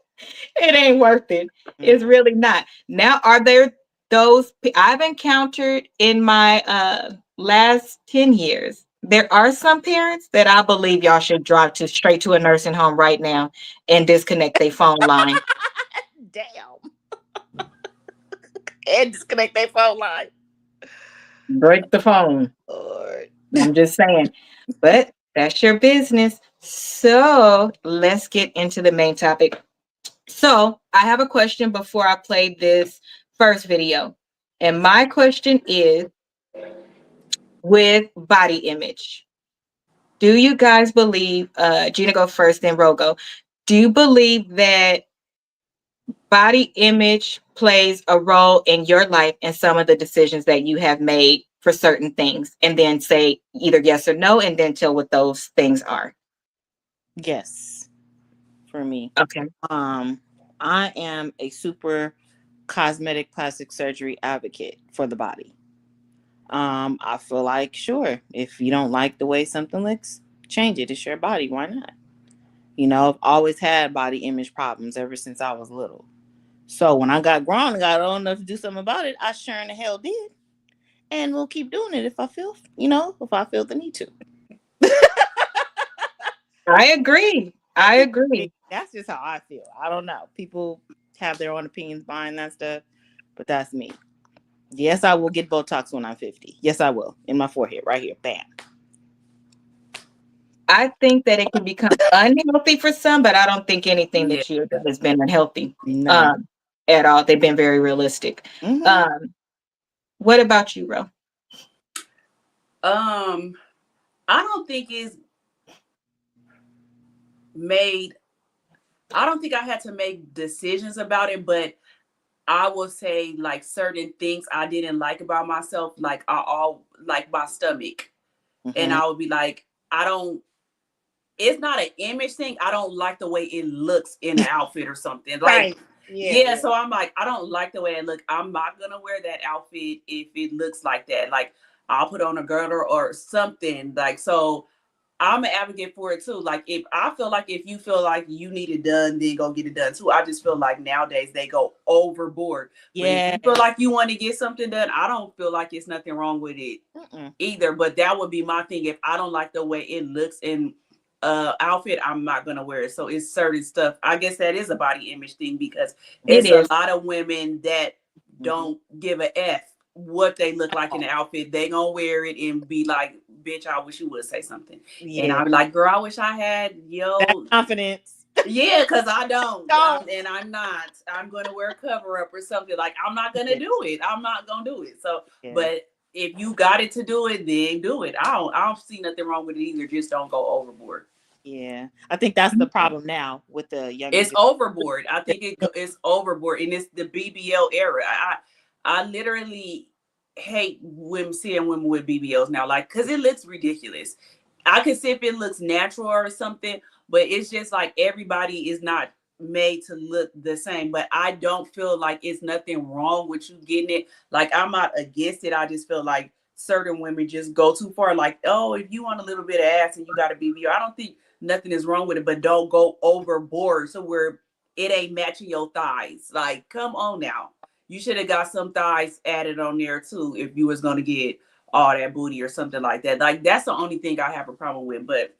It ain't worth it. It's really not. Now, are there those I've encountered in my last 10 years? There are some parents that I believe y'all should drive to straight to a nursing home right now and disconnect their phone line. Damn. And disconnect their phone line. Break the phone. Lord. I'm just saying. But that's your business. So let's get into the main topic. So I have a question before I play this first video. And my question is, with body image, do you guys believe, Gina go first, then Rogo, do you believe that body image plays a role in your life and some of the decisions that you have made for certain things? And then say either yes or no, and then tell what those things are. Yes, for me. Okay. I am a super cosmetic plastic surgery advocate for the body. I feel like, sure, if you don't like the way something looks, change it. It's your body. Why not? You know, I've always had body image problems ever since I was little. So when I got grown and got old enough to do something about it, I sure in the hell did. And we'll keep doing it if I feel, if I feel the need to. I agree. That's just how I feel. I don't know. People have their own opinions behind that stuff, but that's me. Yes, I will get Botox when I'm 50. Yes, I will. In my forehead, right here. Bam. I think that it can become unhealthy for some, but I don't think anything that you have done has been unhealthy at all. They've been very realistic. Mm-hmm. What about you, Ro? I don't think it's made. I don't think I had to make decisions about it, but I will say like certain things I didn't like about myself, like like my stomach. Mm-hmm. And I would be like, it's not an image thing. I don't like the way it looks in an outfit or something. Like, right. Yeah. So I'm like, I don't like the way it looks. I'm not going to wear that outfit if it looks like that. Like I'll put on a girdle or something. Like, so I'm an advocate for it too. Like if you feel like you need it done, then go get it done too. I just feel like nowadays they go overboard. Yeah. But if you feel like you want to get something done, I don't feel like it's nothing wrong with it either. But that would be my thing. If I don't like the way it looks in outfit, I'm not gonna wear it. So it's certain stuff. I guess that is a body image thing, because it's a lot of women that don't give a F what they look like in the outfit. They gonna wear it and be like, bitch, I wish you would say something. Yeah. And I'm like, girl, I wish I had that confidence. Yeah, because I don't. And I'm not. I'm gonna wear a cover up or something. Like, I'm not gonna do it. I'm not gonna do it. So but if you got it to do it, then do it. I don't see nothing wrong with it either. Just don't go overboard. Yeah, I think that's the problem now with the young. It's overboard. I think it's overboard, and it's the BBL era. I literally hate seeing women with BBLs now, like, because it looks ridiculous. I could see if it looks natural or something, but it's just like everybody is not made to look the same. But I don't feel like it's nothing wrong with you getting it. Like, I'm not against it. I just feel like certain women just go too far. Like, oh, if you want a little bit of ass and you got a BBL, I don't think nothing is wrong with it, but don't go overboard so where it ain't matching your thighs. Like, come on now. You should have got some thighs added on there too if you was gonna get all that booty or something like that. Like, that's the only thing I have a problem with. But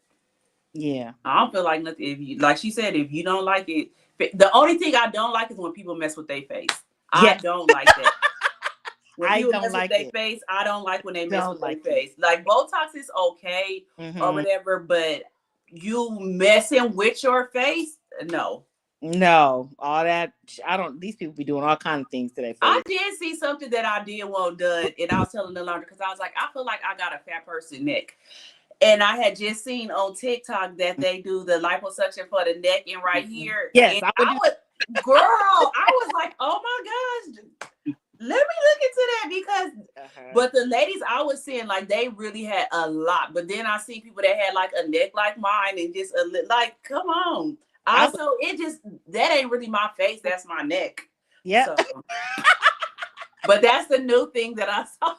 Yeah. I don't feel like nothing. If you, like she said, if you don't like it, the only thing I don't like is when people mess with their face. I Yeah. don't like that. When I people don't mess with like their it. face, I don't like when they mess Don't with their like it. face. Like Botox is okay or whatever, but you messing with your face, no. No, all that. I don't. These people be doing all kinds of things to their I face. did see something that I did want done, and I was telling the laundry because I was like, I feel like I got a fat person neck. And I had just seen on TikTok that they do the liposuction for the neck and right here. Yes, And I would do. girl, I was like, oh my gosh, let me look into that because, but the ladies I was seeing, like, they really had a lot. But then I see people that had like a neck like mine and just like, come on. Also, it just, that ain't really my face, that's my neck. Yeah. So, but that's the new thing that I saw.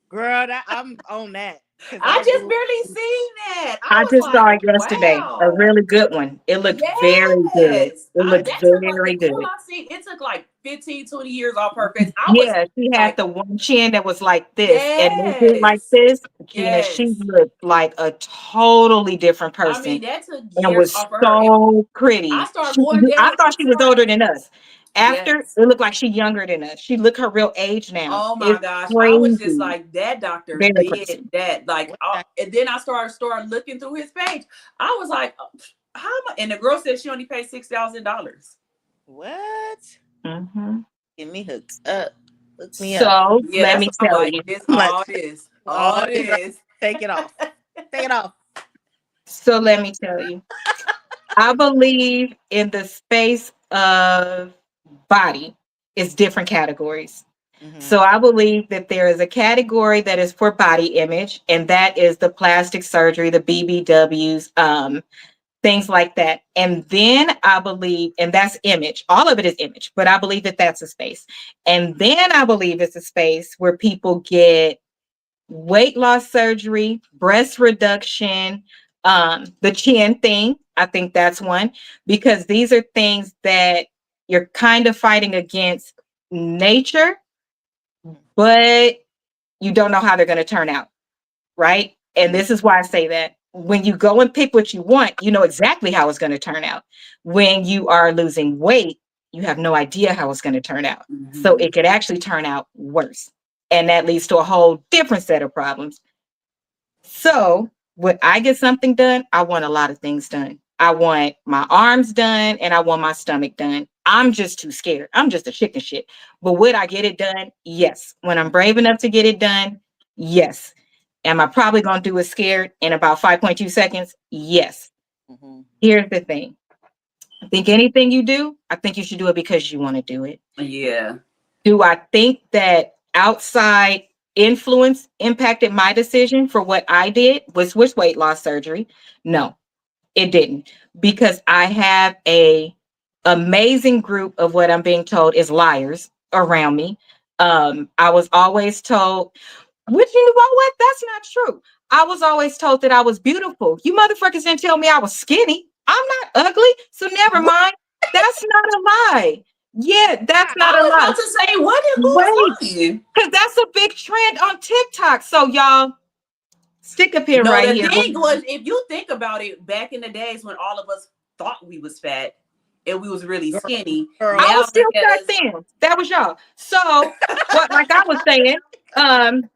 Girl, I'm on that. I just barely seen that. I was just like, saw it yesterday. A wow. really good one. It looked very good. It looked That took like very the girl good. I see. It took like 15, 20 years off her face. Yeah, she had like, the one chin that was like this, and they did like this. Gina, she yes. looked like a totally different I person mean, that took and years was off of her. And so I pretty. started going down I thought she was older than us. After, Yes. it looked like she younger than us. She looked her real age now. Oh my It's gosh. I was just crazy. like, that doctor Very did crazy. that. Like, and then I started looking through his page. I was like, how much? And the girl said she only paid $6,000. What? Mm-hmm. Get me hooked up. Hook me up. So Yeah, let that's me what I'm tell like. you. This, I'm all like, this, all all this, this. take it off. Take it off. So let me tell you. I believe in the space of body is different categories. So I believe that there is a category that is for body image, and that is the plastic surgery, the BBWs, things like that. And then I believe, and that's image. All of it is image, but I believe that that's a space. And then I believe it's a space where people get weight loss surgery, breast reduction, the chin thing. I think that's one because these are things that you're kind of fighting against nature, but you don't know how they're going to turn out, right? And this is why I say that when you go and pick what you want, you know exactly how it's going to turn out. When you are losing weight, you have no idea how it's going to turn out. So it could actually turn out worse. And that leads to a whole different set of problems. So when I get something done, I want a lot of things done. I want my arms done and I want my stomach done. I'm just too scared. I'm just a chicken shit. But would I get it done? Yes. When I'm brave enough to get it done, yes. Am I probably going to do it scared in about 5.2 seconds? Yes. Here's the thing. I think anything you do, I think you should do it because you want to do it. Yeah. Do I think that outside influence impacted my decision for what I did was weight loss surgery? No, it didn't, because I have a amazing group of what I'm being told is liars around me. I was always told, which you know what? That's not true. I was always told that I was beautiful. You motherfuckers didn't tell me I was skinny. I'm not ugly, so never mind. That's not a lie. Yeah, that's not I a was lie. about to say, what is who's lying? Because that's a big trend on TikTok. So y'all, stick a pin No, right the here. thing was, if you think about it, back in the days when all of us thought we was fat and we was really skinny, Girl. I now was still look at fat us. then. That was y'all. So what, like I was saying,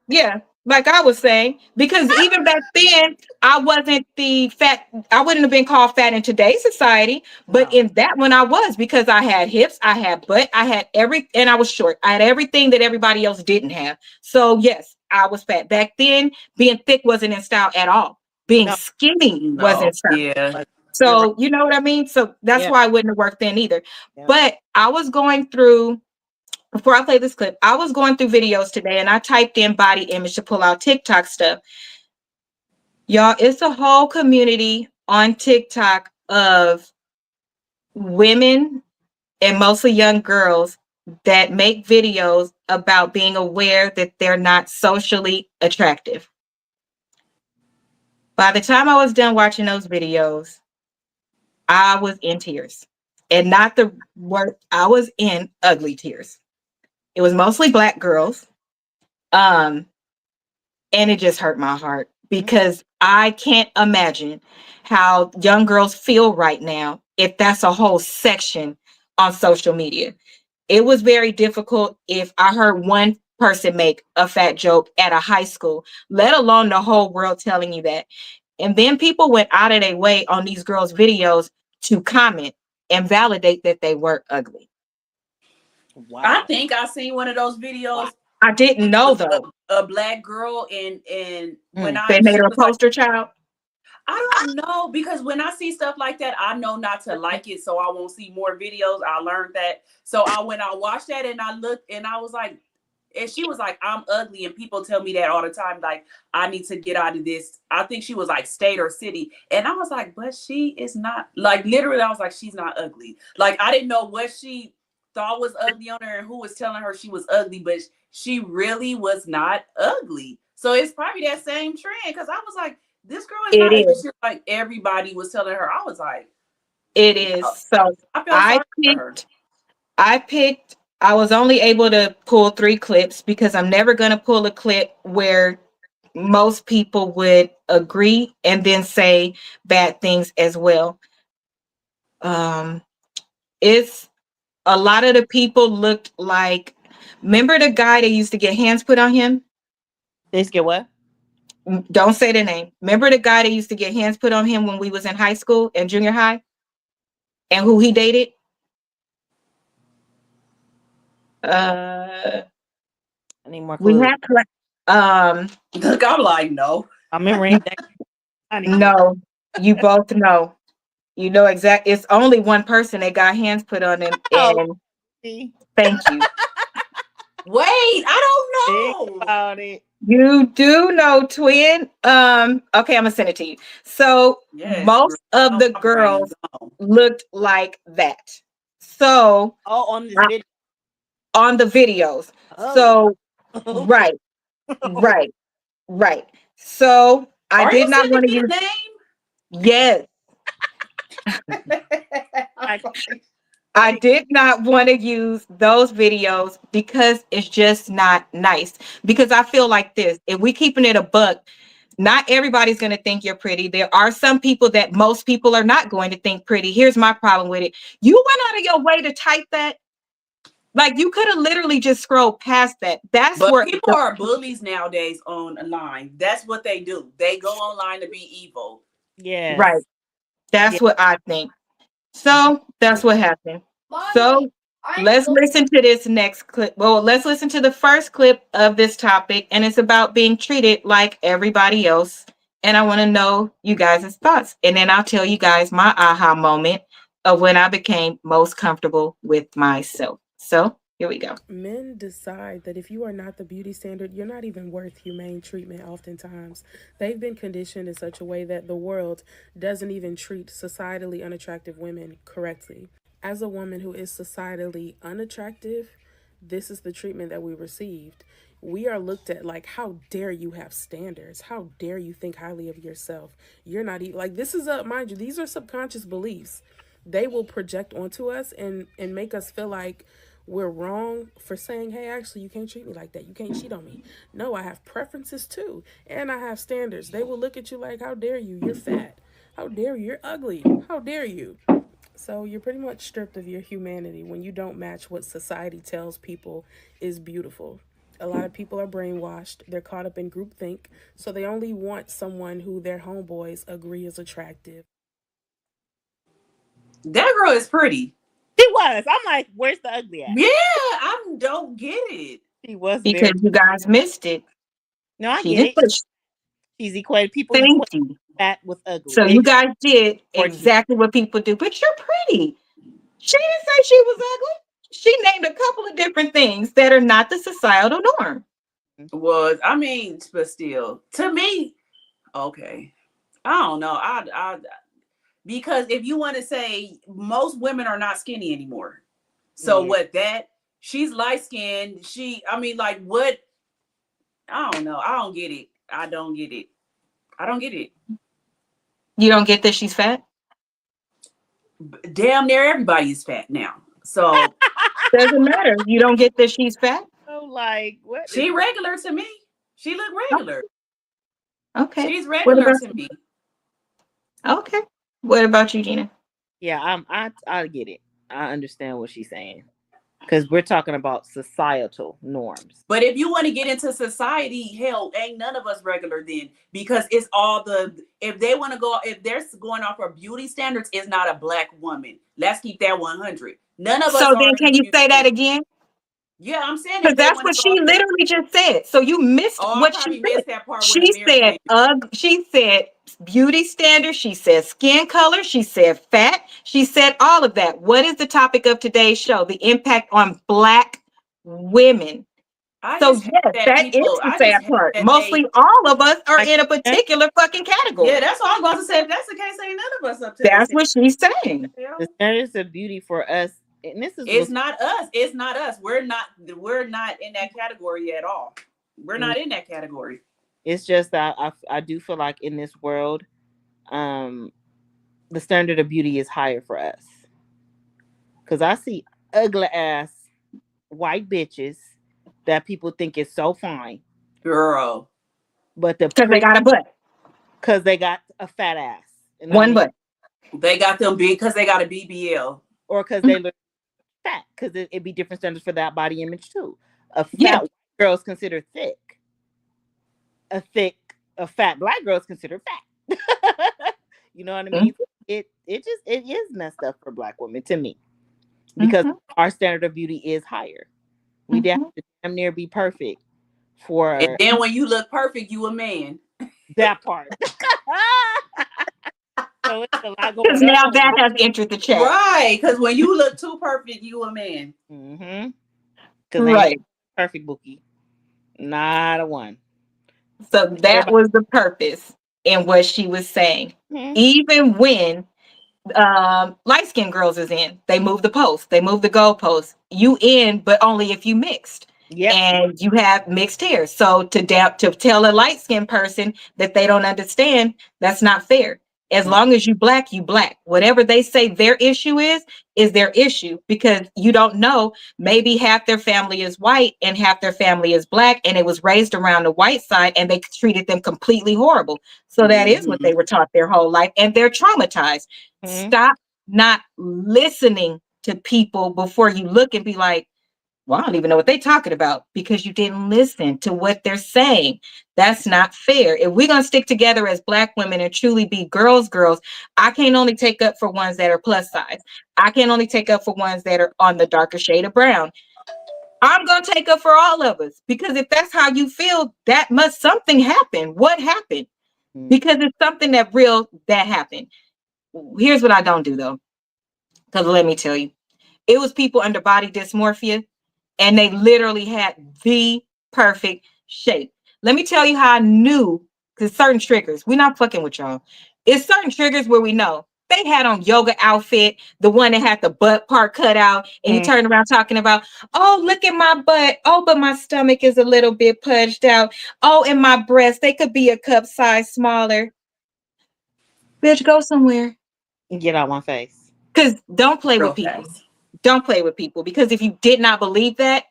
yeah, like I was saying, because even back then I wasn't the fat, I wouldn't have been called fat in today's society, but in that one I was, because I had hips, I had butt, I had and I was short. I had everything that everybody else didn't have. So yes, I was fat. Back then, being thick wasn't in style at all. Being skinny wasn't in style. Yeah. So, you know what I mean? So that's why I wouldn't have worked then either. But I was going through, before I play this clip, I was going through videos today and I typed in body image to pull out TikTok stuff. Y'all, it's a whole community on TikTok of women and mostly young girls that make videos about being aware that they're not socially attractive. By the time I was done watching those videos, I was in tears. And not the word, I was in ugly tears. It was mostly Black girls. And it just hurt my heart because I can't imagine how young girls feel right now if that's a whole section on social media. It was very difficult if I heard one person make a fat joke at a high school, let alone the whole world telling you that. And then people went out of their way on these girls' videos to comment and validate that they were ugly. I Wow. think I seen one of those videos. I didn't It know was though. a black girl, and when They made she her a was like, poster child. I don't know, because when I see stuff like that, I know not to like it, so I won't see more videos. I learned that. So when I watched that and I looked and I was like, and she was like, I'm ugly, and people tell me that all the time. Like, I need to get out of this. I think she was like state or city, and I was like, but she is not, like, literally. I was like, she's not ugly. Like, I didn't know what she thought was ugly on her and who was telling her she was ugly, but she really was not ugly. So it's probably that same trend, because I was like, this girl is It not ugly. is. She, like, everybody was telling her. I was like, It is. So I felt I sorry for her. picked I was only able to pull 3 clips because I'm never going to pull a clip where most people would agree and then say bad things as well. Um, it's a lot of the people looked like, remember the guy that used to get hands put on him? They get what? Don't say the name. Remember the guy that used to get hands put on him when we was in high school and junior high, and who he dated? Uh, I need more we clues. had Look, I'm like, no. I'm remembering that. I need more. no, you both know. You know exact. It's only one person that got hands put on him, Oh, and see, thank you. Wait, I think don't know. about it. You do know, twin. Okay, I'm gonna send it to you. So Yes, girl. most of Oh, the my brain girls gone. looked like that. So Oh, on this I- video. on the videos. Oh, So okay. right, right, right. So I Are you did not sending want to me use. the Yes, name? Like, I funny. did not want to use those videos because it's just not nice. Because I feel like this, if we keeping it a buck, not everybody's going to think you're pretty. There are some people that most people are not going to think pretty. Here's my problem with it. You went out of your way to type that. Like, you could have literally just scrolled past that. That's But where people the are bullies nowadays online. That's what they do. They go online to be evil. right. Yes. That's Yeah. what I think. So that's what happened. Mommy, So let's listen to this next clip. Well, let's listen to the first clip of this topic, and it's about being treated like everybody else. And I want to know you guys' thoughts. And then I'll tell you guys my aha moment of when I became most comfortable with myself. So here we go. Men decide that if you are not the beauty standard, you're not even worth humane treatment oftentimes. They've been conditioned in such a way that the world doesn't even treat societally unattractive women correctly. As a woman who is societally unattractive, this is the treatment that we received. We are looked at like, how dare you have standards? How dare you think highly of yourself? You're not even like, this is a, mind you, these are subconscious beliefs. They will project onto us and make us feel like we're wrong for saying, hey, actually, you can't treat me like that. You can't cheat on me. No, I have preferences too. And I have standards. They will look at you like, how dare you? You're fat. How dare you? You're ugly. How dare you? So you're pretty much stripped of your humanity when you don't match what society tells people is beautiful. A lot of people are brainwashed. They're caught up in groupthink. So they only want someone who their homeboys agree is attractive. That girl is pretty. She was. I'm like, where's the ugly at? Yeah, I don't get it. She was Because very. you guys missed it. No, I She get didn't it. push. She's equated. People Thank equate you. fat with ugly. So They you guys did unfortunate. exactly what people do. But you're pretty. She didn't say she was ugly. She named a couple of different things that are not the societal norm. Was, I mean, but still, to me, okay. I don't know. I because if you want to say, most women are not skinny anymore. So Yeah. what, that she's light skinned. I mean, like, what? I don't know. I don't get it. I don't get it. I don't get it. You don't get that she's fat? Damn near everybody is fat now. So Doesn't matter. You don't get that she's fat? So like, what is she regular to me. She look regular. Okay. She's What regular about to me. okay? What about you, Gina? Yeah, I get it. I understand what she's saying. Because we're talking about societal norms. But if you want to get into society, hell, ain't none of us regular then, because it's all if they want to go, if they're going off of beauty standards, it's not a black woman. Let's keep that 100. None of So us are then, in the can you beauty say that standard. again? Yeah, I'm saying Because if they that's want to what go she off the, literally just said. So you missed oh, I what she probably said. missed that part where the She mirror said, came. she said beauty standards. She said skin color. She said fat. She said all of that. What is the topic of today's show? The impact on Black women. I So just hate yes, that that is people. the I just sad hate part. that they. Mostly all of us are Like, in a particular fucking Yeah, category. that's what I'm about to say. If that's the case, ain't none of us up to that That's standard. what she's saying. the standards of beauty for us, and this is It's what's not us. It's not us. We're not. We're not in that category at all. We're not in that category. it's just that I do feel like in this world, the standard of beauty is higher for us. Cause I see ugly ass white bitches that people think is so fine, Girl, but the Because they pretty got a butt. because they got a fat ass, and I One mean, butt. they got them big because they got a BBL. or because they look fat, because it'd be different standards for that body image too. A Yeah. fat white girl is considered thick. A fat black girl is considered fat. You know what I mean? It is messed up for Black women to me because Mm-hmm. our standard of beauty is higher. We have Mm-hmm. to damn near be perfect And for then when you look perfect, you a man. that part. So it's a lot Because going now on. that has entered the chat. Right. Because when you look too perfect, you a man. Mm-hmm. Because ain't no Right. perfect bookie. Not a one. So that Everybody. was the purpose in what she was saying. Mhm. Even when light skinned girls is in, they move the post, they move the goalpost. You in, but only if you mixed. Yep. And you have mixed hair. So to tell a light skinned person that they don't understand, that's not fair. As long as you black, you black. Whatever they say their issue is their issue, because you don't know. Maybe half their family is white and half their family is black, and it was raised around the white side and they treated them completely horrible. So that is what Mm-hmm. they were taught their whole life, and they're traumatized. Mhm. Stop not listening to people before you look and be like, well, I don't even know what they're talking about, because you didn't listen to what they're saying. That's not fair. If we're going to stick together as Black women and truly be girls, I can't only take up for ones that are plus size. I can only take up for ones that are on the darker shade of brown. I'm going to take up for all of us, because if that's how you feel, that must something happen. What happened? Mhm. Because it's something that happened. Here's what I don't do though. Because let me tell you, it was people under body dysmorphia, and they literally had the perfect shape. Let me tell you how I knew, because certain triggers, we're not fucking with y'all. It's certain triggers where we know. They had on yoga outfit, the one that had the butt part cut out, and you turn around talking about, oh, look at my butt. Oh, but my stomach is a little bit pudged out. Oh, and my breasts, they could be a cup size smaller. Bitch, go somewhere. Get out my face. Because don't play with Real people. fast. Don't play with people, because if you did not believe that,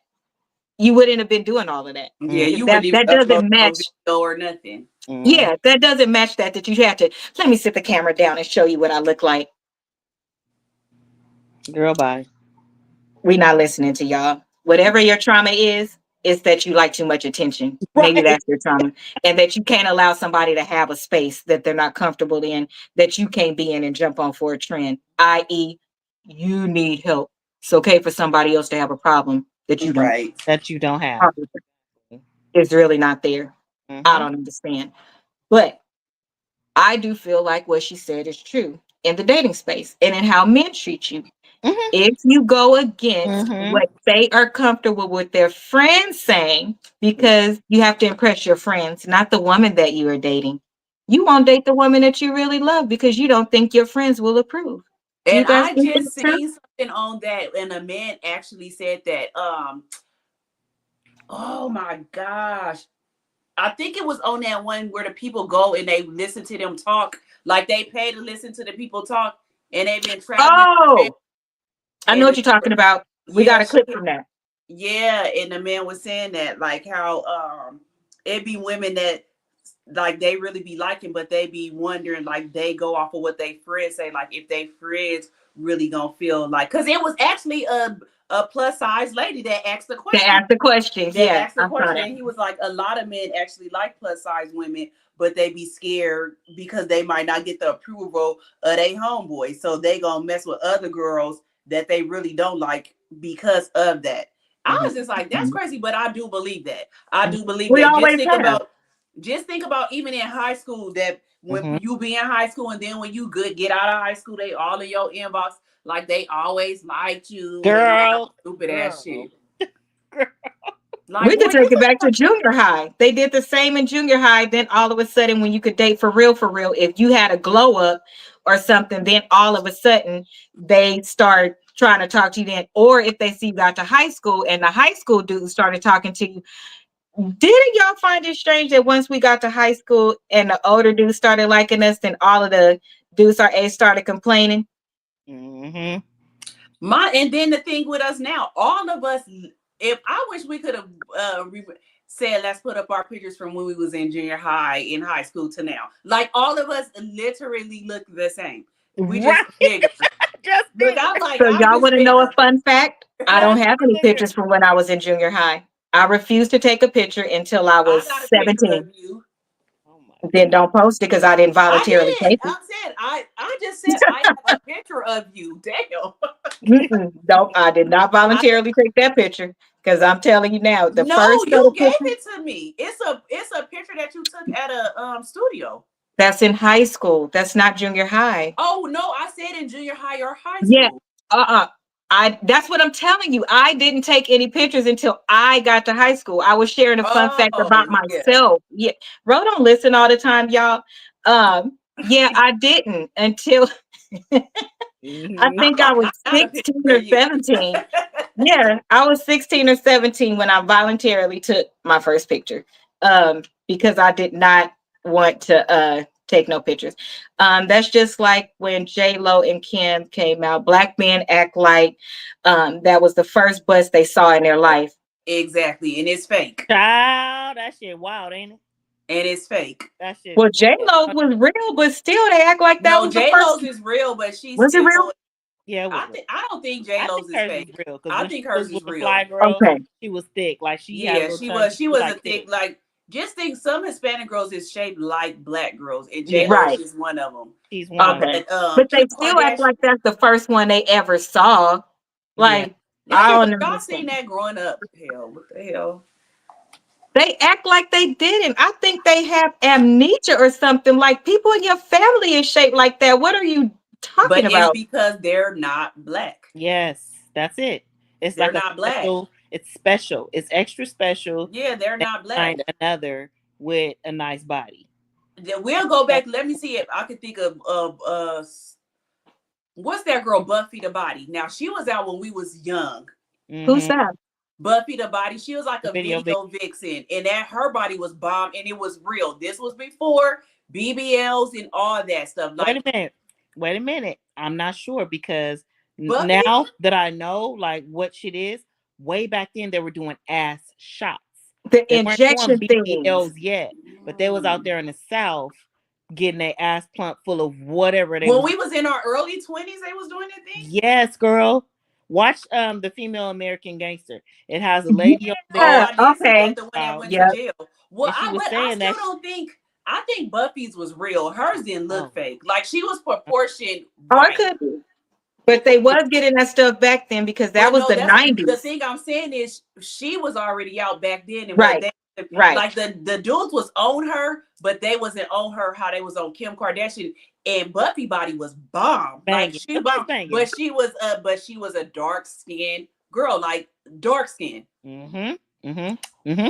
you wouldn't have been doing all of that. Yeah, If you that wouldn't even that upload doesn't no match, video or nothing. Mhm. yeah, that doesn't match that you have to. Let me sit the camera down and show you what I look like. Girl, bye. We're not listening to y'all. Whatever your trauma is that you like too much attention. Maybe Right. that's your trauma. And that you can't allow somebody to have a space that they're not comfortable in, that you can't be in and jump on for a trend, i.e., you need help. It's okay for somebody else to have a problem that you don't. Right. That you don't have. It's really not there. I Mm-hmm. don't understand. But I do feel like what she said is true in the dating space and in how men treat you. Mm-hmm. If you go against Mm-hmm. what they are comfortable with their friends saying, because you have to impress your friends, not the woman that you are dating. You won't date the woman that you really love because you don't think your friends will approve. Do you And guys I think just that's true? seen something on that, and a man actually said that. Oh my gosh. I think it was on that one where the people go and they listen to them talk. Like they pay to listen to the people talk, and they've been traveling. Oh, I know And what you're talking about. We got yeah, a clip from that. yeah, and the man was saying that, like how it be women that like they really be liking, but they be wondering, like they go off of what they friends say, like if they friends really gonna feel like, because it was actually a plus size lady that asked the To question. ask the questions. That Yeah, asked the I saw question, that. and he was like, a lot of men actually like plus size women, but they be scared because they might not get the approval of their homeboys, so they gonna mess with other girls that they really don't like because of that. I was just like, that's Mhm. crazy, but I do believe that. I do believe We that. always have. Just think about even in high school, that when Mhm. you be in high school and then when you get out of high school, they all in your inbox like they always liked you and all that Girl, stupid ass girl, shit. girl. Like, We boy, could you take it back to junior high. They did the same in junior high. Then all of a sudden, when you could date for real, if you had a glow up or something, then all of a sudden they start trying to talk to you then. Or if they see you got to high school and the high school dude started talking to you, didn't y'all find it strange that once we got to high school and the older dudes started liking us, then all of the dudes our age started complaining? Mhm. and then the thing with us now, all of us, if I wish we could have said, let's put up our pictures from when we was in junior high, in high school to now. Like all of us literally look the same. We just Right. bigger. Just Look, bigger. So I'm y'all just want to know a bigger. fun fact? I don't Just have any bigger. pictures from when I was in junior high. I refused to take a picture until I I was got a picture of 17. you. Oh my Then don't post it because I didn't I voluntarily did. take it. I'm saying I just said I have a picture of you. Damn. Nope, I did not I, voluntarily take that picture because I'm telling you now, the no, first set you of gave pictures it to me. It's a picture that you took at a studio. that's in high school. That's not junior high. Oh no, I said in junior high or high Yeah, school. uh-uh. That's what I'm telling you. I didn't take any pictures until I got to high school. I was sharing a fun fact about Oh yeah. myself. Yeah, Ro don't listen all the time, y'all. Yeah, I didn't until I Mhm. think I'm I like, was I got a picture 16 of or you. 17. Yeah, I was 16 or 17 when I voluntarily took my first picture. Because I did not want to take no pictures. That's just like when J Lo and Kim came out. Black men act like that was the first bust they saw in their life. Exactly, and it's fake. Child, that shit wild, ain't it? And it's fake. That shit. Well, J Lo was real, but still they act like that No, was the J first. Lo's is real, but she's Was it still real? going. Yeah, it was real. I don't think J I think Lo's is hers is fake. real because I when she think was hers is with the fly real. girl, Okay. she was thick. Like she had a Yeah, little she tummy. was. She She was was a like thick. thick. Like, just think, some Hispanic girls is shaped like black girls, and J Yeah, Lo is Right. just one of them. she's one of them. Okay. But But they Kim still act Kardashian. like that's the first one they ever saw. Yeah. Like, Yeah, I but don't y'all seen understand. that growing up. Hell, what the hell? They act like they didn't. I think they have amnesia or something. Like people in your family is shaped like that. What are you talking But it's about? because they're not black. Yes, that's it. It's They're like a not black. special. It's special. It's extra special. Yeah, they're They not black. find another with a nice body. Then we'll go That- back. Let me see if I can think of what's that girl, Buffy the Body. Now she was out when we was young. Who's Mhm. that? Buffy the Body. She was like The a video. Big. video vixen, and that her body was bomb, and it was real. This was before BBLs and all that stuff. Wait Like a minute. Wait a minute. I'm not sure because Buffy. now that I know like what shit is, way back then they were doing ass shots. The They weren't doing injection things. BBLs yet, but they was out there in the South getting their ass plumped full of whatever they When was. we was in our early 20s, they was doing that thing. Yes, girl. Watch the female American gangster. It has a lady over Oh, Yeah. there. I did see Okay. that, the one that went to Yep. jail. Well, And she was but I saying still that don't think. I think Buffy's was real. Hers didn't look oh, fake. Like she was proportioned Oh, it right. could be. But they was getting that stuff back then because that But was no, the that's the 90s. thing I'm saying is she was already out back then, and what Right. they Right. like the dudes was on her, but they wasn't on her how they was on Kim Kardashian. And Buffy body was bomb, like banging. she It was bomb, banging. but she was a dark skinned girl, like dark skin. Mm-hmm. Mm-hmm. Mm-hmm.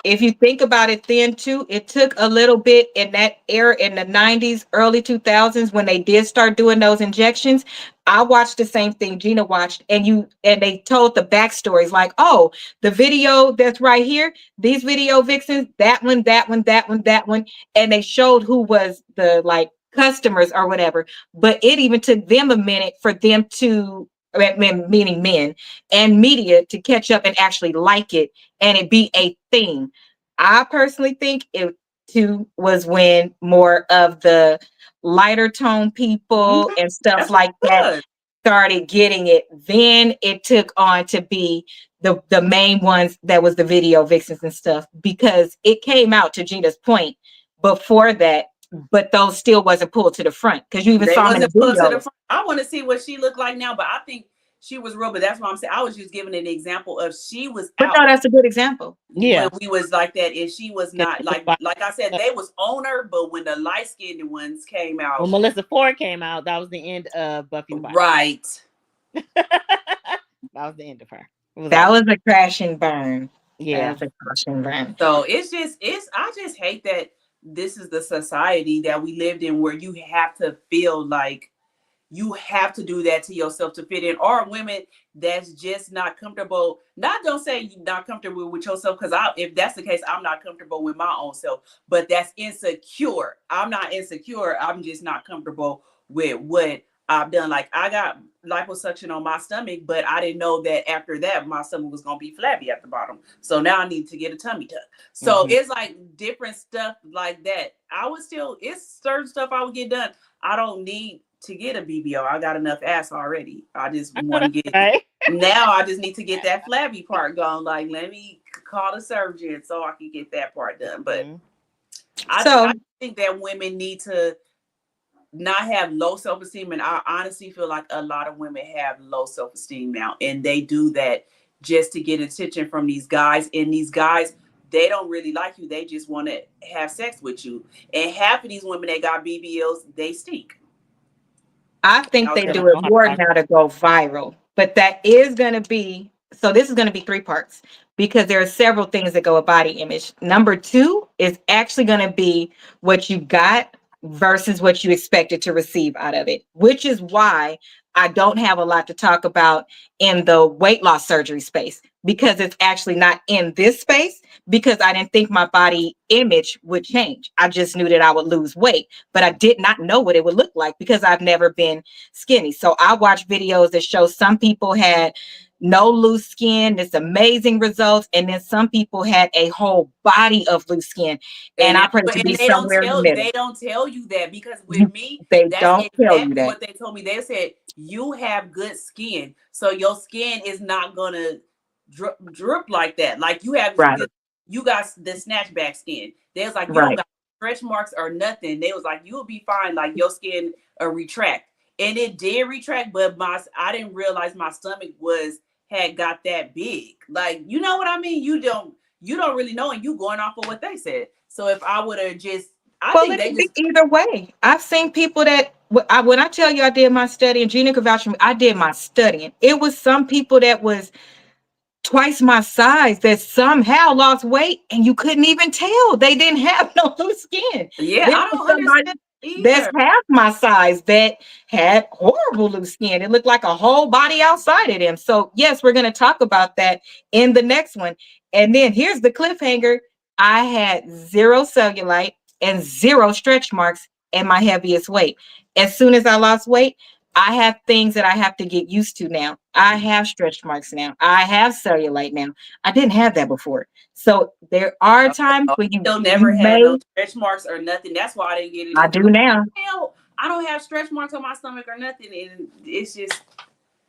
If you think about it then too, it took a little bit in that era in the 90s, early 2000s when they did start doing those injections. I watched the same thing Gina watched, and they told the backstories like, oh, the video that's right here, these video vixens, that one, that one, that one, that one, and they showed who was the like customers or whatever. But it even took them a minute for them to, meaning men and media, to catch up and actually like it and it be a thing. I personally think it to was when more of the lighter tone people and stuff That's what like it that was. started getting it. Then it took on to be the main ones that was the video vixens and stuff, because it came out, to Gina's point, before that, but those still wasn't pulled to the front because you even They saw them in wasn't the put to the videos. front. I want to see what she looked like now, but I think she was real. But that's what I'm saying. I was just giving an example of she was But out no, that's a good example. Yeah. when we was like that, and she was not like I said, they was on her, but when the light skinned ones came out, When Melissa Ford came out, that was the end of Buffy the Bible. right. That was the end of her. That was a crash and burn. Yeah. That was a crash and burn. So I just hate that this is the society that we lived in where you have to feel like you have to do that to yourself to fit in, or women that's just not comfortable. Not don't say you're not comfortable with yourself, because if that's the case, I'm not comfortable with my own self, but that's insecure. I'm not insecure, I'm just not comfortable with what I've done. Like, I got liposuction on my stomach, but I didn't know that after that my stomach was gonna be flabby at the bottom, so now I need to get a tummy tuck. So it's like different stuff like that. It's certain stuff I would get done. I don't need to get a BBO. I got enough ass already. I just want to get now. I just need to get that flabby part gone. Like, let me call the surgeon so I can get that part done. But I think that women need to not have low self-esteem, and I honestly feel like a lot of women have low self-esteem now, and they do that just to get attention from these guys. And these guys, they don't really like you. They just want to have sex with you. And half of these women that got BBLs, they stink. I think they do it more now to go viral, but that is going to be, so this is going to be 3 parts, because there are several things that go with body image. Number 2 is actually going to be what you got versus what you expected to receive out of it, which is why I don't have a lot to talk about in the weight loss surgery space, because it's actually not in this space, because I didn't think my body image would change. I just knew that I would lose weight, but I did not know what it would look like because I've never been skinny. So I watched videos that show some people had no loose skin, this amazing results, and then some people had a whole body of loose skin. And I pray to be somewhere in the middle. They don't tell you that, because with me, they that's don't tell you exactly that. what they told me. They said you have good skin, so your skin is not gonna drip like that. Like, you have you got the snatchback skin. They was like, you don't got stretch marks or nothing. They was like, you'll be fine. Like, your skin retract, and it did retract, but I didn't realize my stomach had got that big. Like, you know what I mean? You don't really know, and you going off of what they said. So if I would have just, either way. I've seen people that when I tell you I did my study, and Gina could vouch for me, I did my studying. It was some people that was twice my size that somehow lost weight, and you couldn't even tell they didn't have no loose skin. Yeah, I don't understand either. That's half my size that had horrible loose skin. It looked like a whole body outside of them. So yes, we're going to talk about that in the next one. And then here's the cliffhanger. I had 0 cellulite and 0 stretch marks at my heaviest weight. As soon as I lost weight, I have things that I have to get used to now. I have stretch marks now. I have cellulite now. I didn't have that before. So there are times when you never had no stretch marks or nothing. That's why I didn't get it. I do now. I don't have stretch marks on my stomach or nothing. And it's just,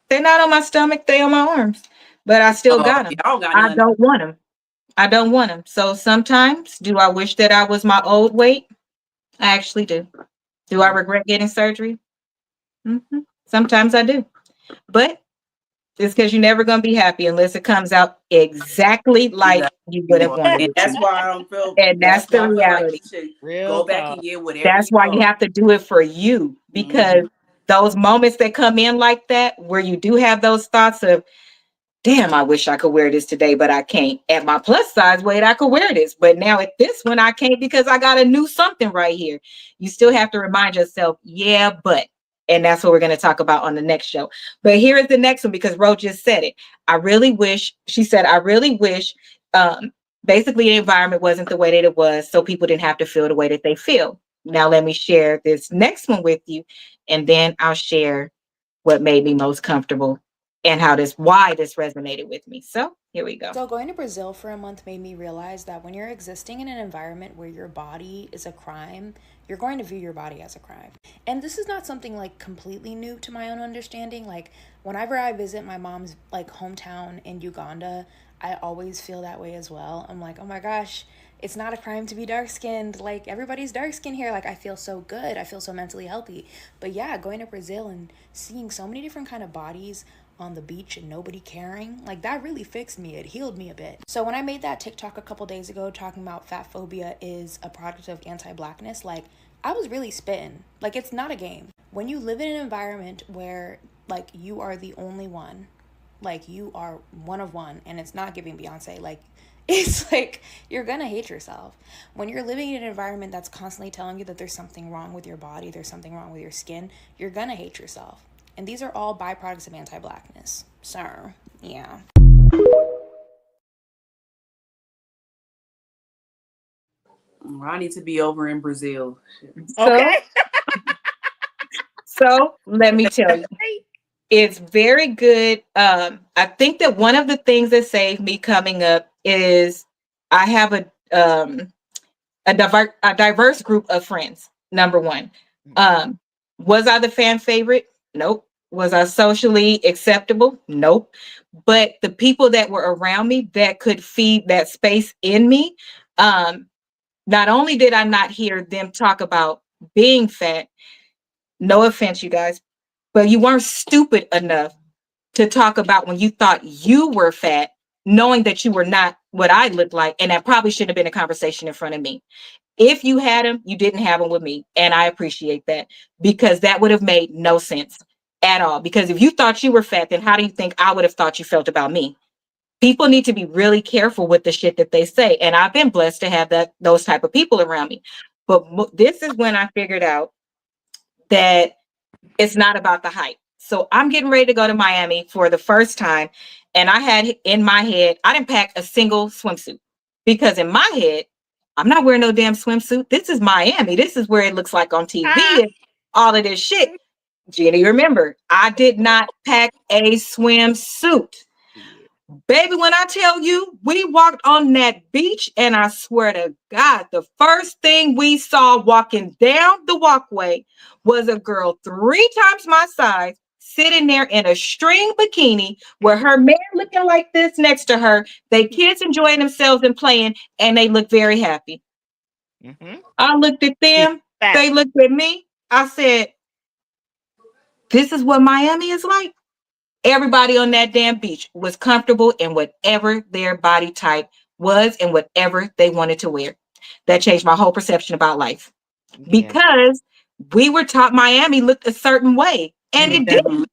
they're not on my stomach. They're on my arms. But I still got them. I don't want them. I don't want them. So sometimes, do I wish that I was my old weight? I actually do. Do I regret getting surgery? Mm-hmm. Sometimes I do. But it's because you're never going to be happy unless it comes out exactly like you would have wanted it. That's why I don't feel. And that's the reality. Like go back and get whatever. That's why you have to do it for you, because those moments that come in like that, where you do have those thoughts of, damn, I wish I could wear this today, but I can't. At my plus size weight, I could wear this. But now at this one, I can't because I got a new something right here. You still have to remind yourself, yeah, but. And that's what we're going to talk about on the next show. But here is the next one, because Ro just said it. I really wish basically the environment wasn't the way that it was, so people didn't have to feel the way that they feel. Now let me share this next one with you, and then I'll share what made me most comfortable and why this resonated with me. So here we go. So, going to Brazil for a month made me realize that when you're existing in an environment where your body is a crime, you're going to view your body as a crime. And this is not something like completely new to my own understanding. Like, whenever I visit my mom's like hometown in Uganda, I always feel that way as well. I'm like, oh my gosh, it's not a crime to be dark skinned. Like, everybody's dark skinned here. Like, I feel so good. I feel so mentally healthy. But yeah, going to Brazil and seeing so many different kind of bodies on the beach and nobody caring, like, that really fixed me. It healed me a bit. So when I made that TikTok a couple days ago talking about fat phobia is a product of anti-blackness, like, I was really spitting. Like, it's not a game. When you live in an environment where like you are the only one, like you are one of one, and it's not giving Beyonce, like, it's like you're gonna hate yourself. When you're living in an environment that's constantly telling you that there's something wrong with your body, there's something wrong with your skin, you're gonna hate yourself. And these are all byproducts of anti-blackness. So, yeah. I need to be over in Brazil. So, so let me tell you, it's very good. I think that one of the things that saved me coming up is I have a diverse group of friends. Number one, was I the fan favorite? Nope. Was I socially acceptable? Nope. But the people that were around me that could feed that space in me, not only did I not hear them talk about being fat, no offense, you guys, but you weren't stupid enough to talk about when you thought you were fat, knowing that you were not what I looked like. And that probably shouldn't have been a conversation in front of me. If you had them, you didn't have them with me. And I appreciate that, because that would have made no sense at all. Because if you thought you were fat, then how do you think I would have thought you felt about me? People need to be really careful with the shit that they say. And I've been blessed to have those type of people around me. But this is when I figured out that it's not about the height. So I'm getting ready to go to Miami for the first time. And I had in my head, I didn't pack a single swimsuit, because in my head, I'm not wearing no damn swimsuit. This is Miami. This is where it looks like on TV and all of this shit. Jenny, remember, I did not pack a swimsuit. Baby, when I tell you, we walked on that beach, and I swear to God, the first thing we saw walking down the walkway was a girl 3 times my size sitting there in a string bikini with her man looking like this next to her. They kids enjoying themselves and playing, and they look very happy. I looked at them. They looked at me. I said, this is what Miami is like. Everybody on that damn beach was comfortable in whatever their body type was and whatever they wanted to wear. That changed my whole perception about life, because we were taught Miami looked a certain way, and it didn't.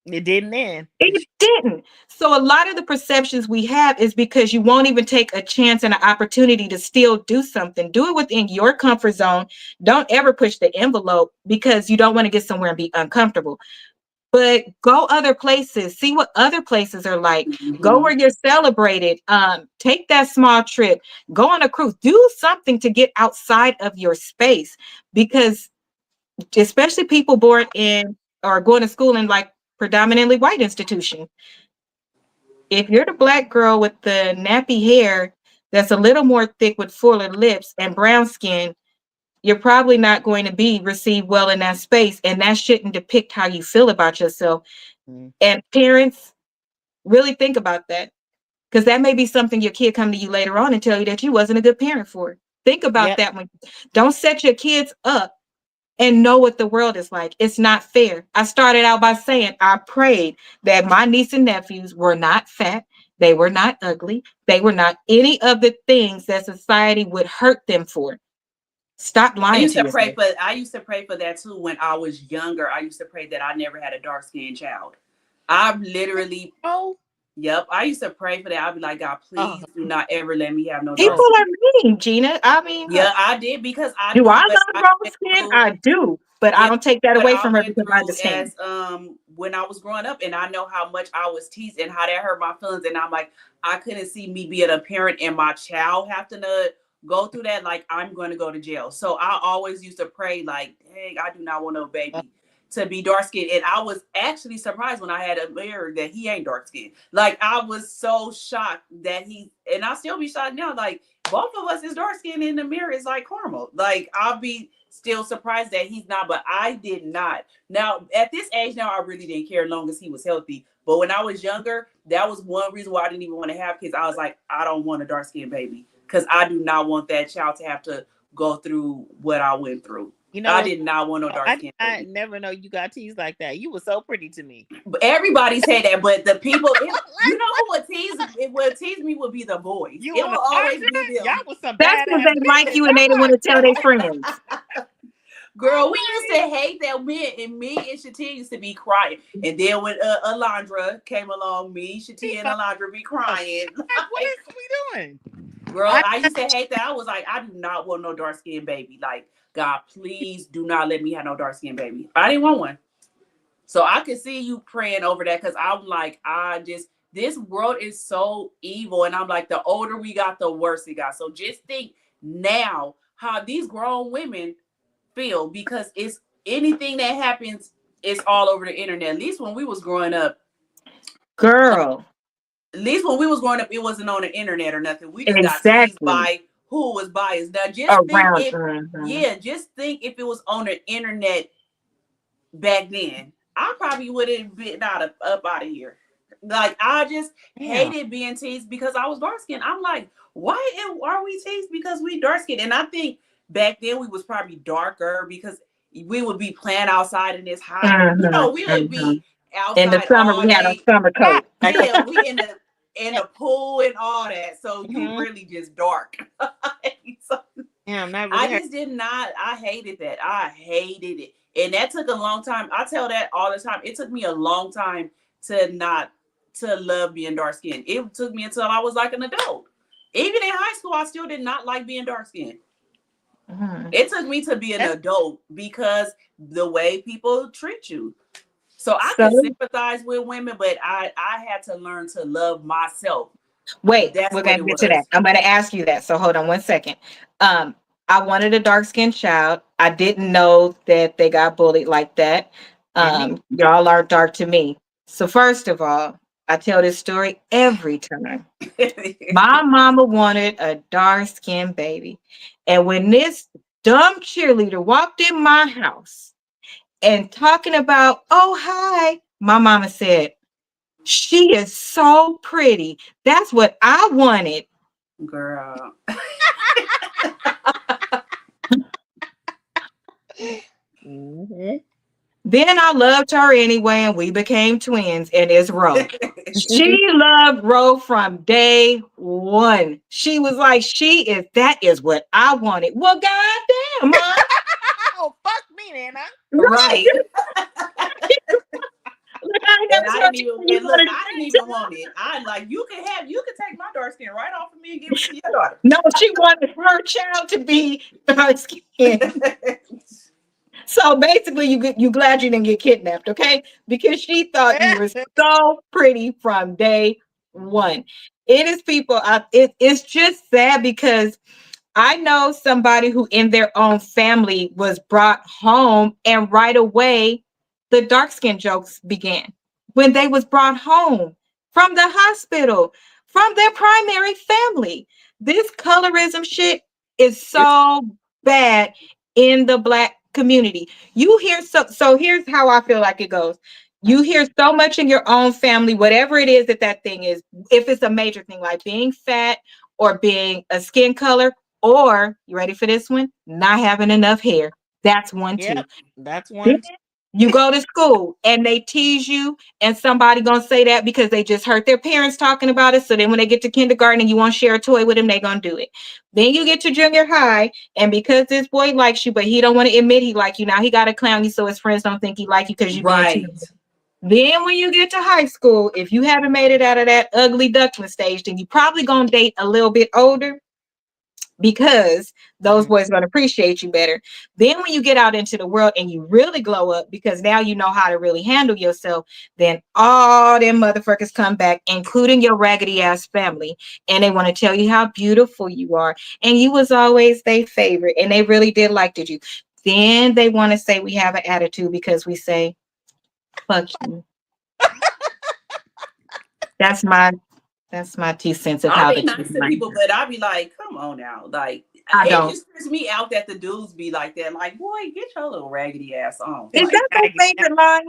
It didn't then. It didn't. So a lot of the perceptions we have is because you won't even take a chance and an opportunity to still do something. Do it within your comfort zone. Don't ever push the envelope because you don't want to get somewhere and be uncomfortable. But go other places, see what other places are like. Go where you're celebrated. Take that small trip, go on a cruise, do something to get outside of your space, because especially people born in or going to school in like predominantly white institution. If you're the Black girl with the nappy hair that's a little more thick with fuller lips and brown skin, you're probably not going to be received well in that space. And that shouldn't depict how you feel about yourself. And parents, really think about that, because that may be something your kid come to you later on and tell you that you wasn't a good parent for. Think about that one. Don't set your kids up and know what the world is like. It's not fair. I started out by saying I prayed that my niece and nephews were not fat. They were not ugly. They were not any of the things that society would hurt them for. Stop lying. I used to pray for that too when I was younger. I used to pray that I never had a dark skinned child. I literally Yep. I used to pray for that. I'd be like, God, please do not ever let me have no people are mean, Gina. I mean, yeah, I did, because I do. I love brown skin. I do, but I don't take that away from her because I understand. When I was growing up, and I know how much I was teased and how that hurt my feelings, and I'm like, I couldn't see me being a parent and my child having to go through that. Like, I'm going to go to jail. So I always used to pray, like, hey, I do not want no baby to be dark skinned. And I was actually surprised when I had a mirror that he ain't dark skinned. Like I was so shocked that and I'll still be shocked now. Like both of us is dark skinned in the mirror is like caramel. Like I'll be still surprised that he's not, but I did not. Now at this age now, I really didn't care as long as he was healthy. But when I was younger, that was one reason why I didn't even want to have kids. I was like, I don't want a dark skinned baby because I do not want that child to have to go through what I went through. You know, I did not want no dark skin. I never know you got teased like that. You were so pretty to me. Everybody said that, but the people, you know who would tease me would be the boys. You it will always be them. Y'all was some That's because they like you and they don't want to tell their friends. Girl, we used to hate that. Me and Shatia used to be crying. And then when Alondra came along, me, Shatia, and Alondra be crying. What is we doing? Girl, I used to hate that. I was like, I do not want no dark skinned baby. Like, God, please do not let me have no dark skinned baby. I didn't want one. So I could see you praying over that because I'm like, this world is so evil. And I'm like, the older we got, the worse it got. So just think now how these grown women feel because it's anything that happens, it's all over the internet. At least when we was growing up. Girl. At least when we was growing up, it wasn't on the internet or nothing. We just got teased by who was biased. Now just think if it was on the internet back then, I probably would have been up out of here. Like I just hated being teased because I was dark skinned. I'm like, why are we teased because we dark skinned? And I think back then we was probably darker because we would be playing outside in this hot. We would be outside in the summer. We had a summer coat. Yeah, we in the pool and all that. So you really just dark. So, I just did not. I hated that. I hated it. And that took a long time. I tell that all the time. It took me a long time to love being dark skinned. It took me until I was like an adult. Even in high school, I still did not like being dark skinned. It took me to be an adult because the way people treat you. So I can sympathize with women, but I had to learn to love myself. Wait, we're going to get to that. I'm going to ask you that. So hold on one second. I wanted a dark-skinned child. I didn't know that they got bullied like that. Y'all are dark to me. So first of all, I tell this story every time. My mama wanted a dark-skinned baby. And when this dumb cheerleader walked in my house and talking about, oh, hi, my mama said, she is so pretty. That's what I wanted. Girl. Then I loved her anyway, and we became twins, and it's Ro. She loved Ro from day one. She was like, that is what I wanted. Well, goddamn, Mom. Oh, fuck me, Nana. Right. I didn't even want it. I like you can take my dark skin right off of me and give it to your daughter. No, she wanted her child to be dark skinned. So basically, you glad you didn't get kidnapped, okay? Because she thought you were so pretty from day one. It is people. It's just sad because I know somebody who in their own family was brought home, and right away the dark skin jokes began when they was brought home from the hospital, from their primary family. This colorism shit is so bad in the Black community. You hear so here's how I feel like it goes. You hear so much in your own family, whatever it is that thing is, if it's a major thing like being fat or being a skin color, or you ready for this one? Not having enough hair. That's one too. That's one. You go to school and they tease you, and somebody gonna say that because they just heard their parents talking about it. So then when they get to kindergarten and you want to share a toy with them, they gonna do it. Then you get to junior high, and because this boy likes you, but he don't want to admit he like you, now he gotta clown you so his friends don't think he like you because you right. Then when you get to high school, if you haven't made it out of that ugly duckling stage, then you probably gonna date a little bit older, because those boys are going to appreciate you better. Then when you get out into the world and you really glow up, because now you know how to really handle yourself, then all them motherfuckers come back, including your raggedy ass family, and they want to tell you how beautiful you are, and you was always their favorite, and they really did like you. Then they want to say we have an attitude because we say, fuck you. That's my 2 cents of I how be the nice to mind people, but I be like, come on now. Like, I it don't. just trips me out that the dudes be like that. Like, boy, get your little raggedy ass on. Is Like, that my favorite line?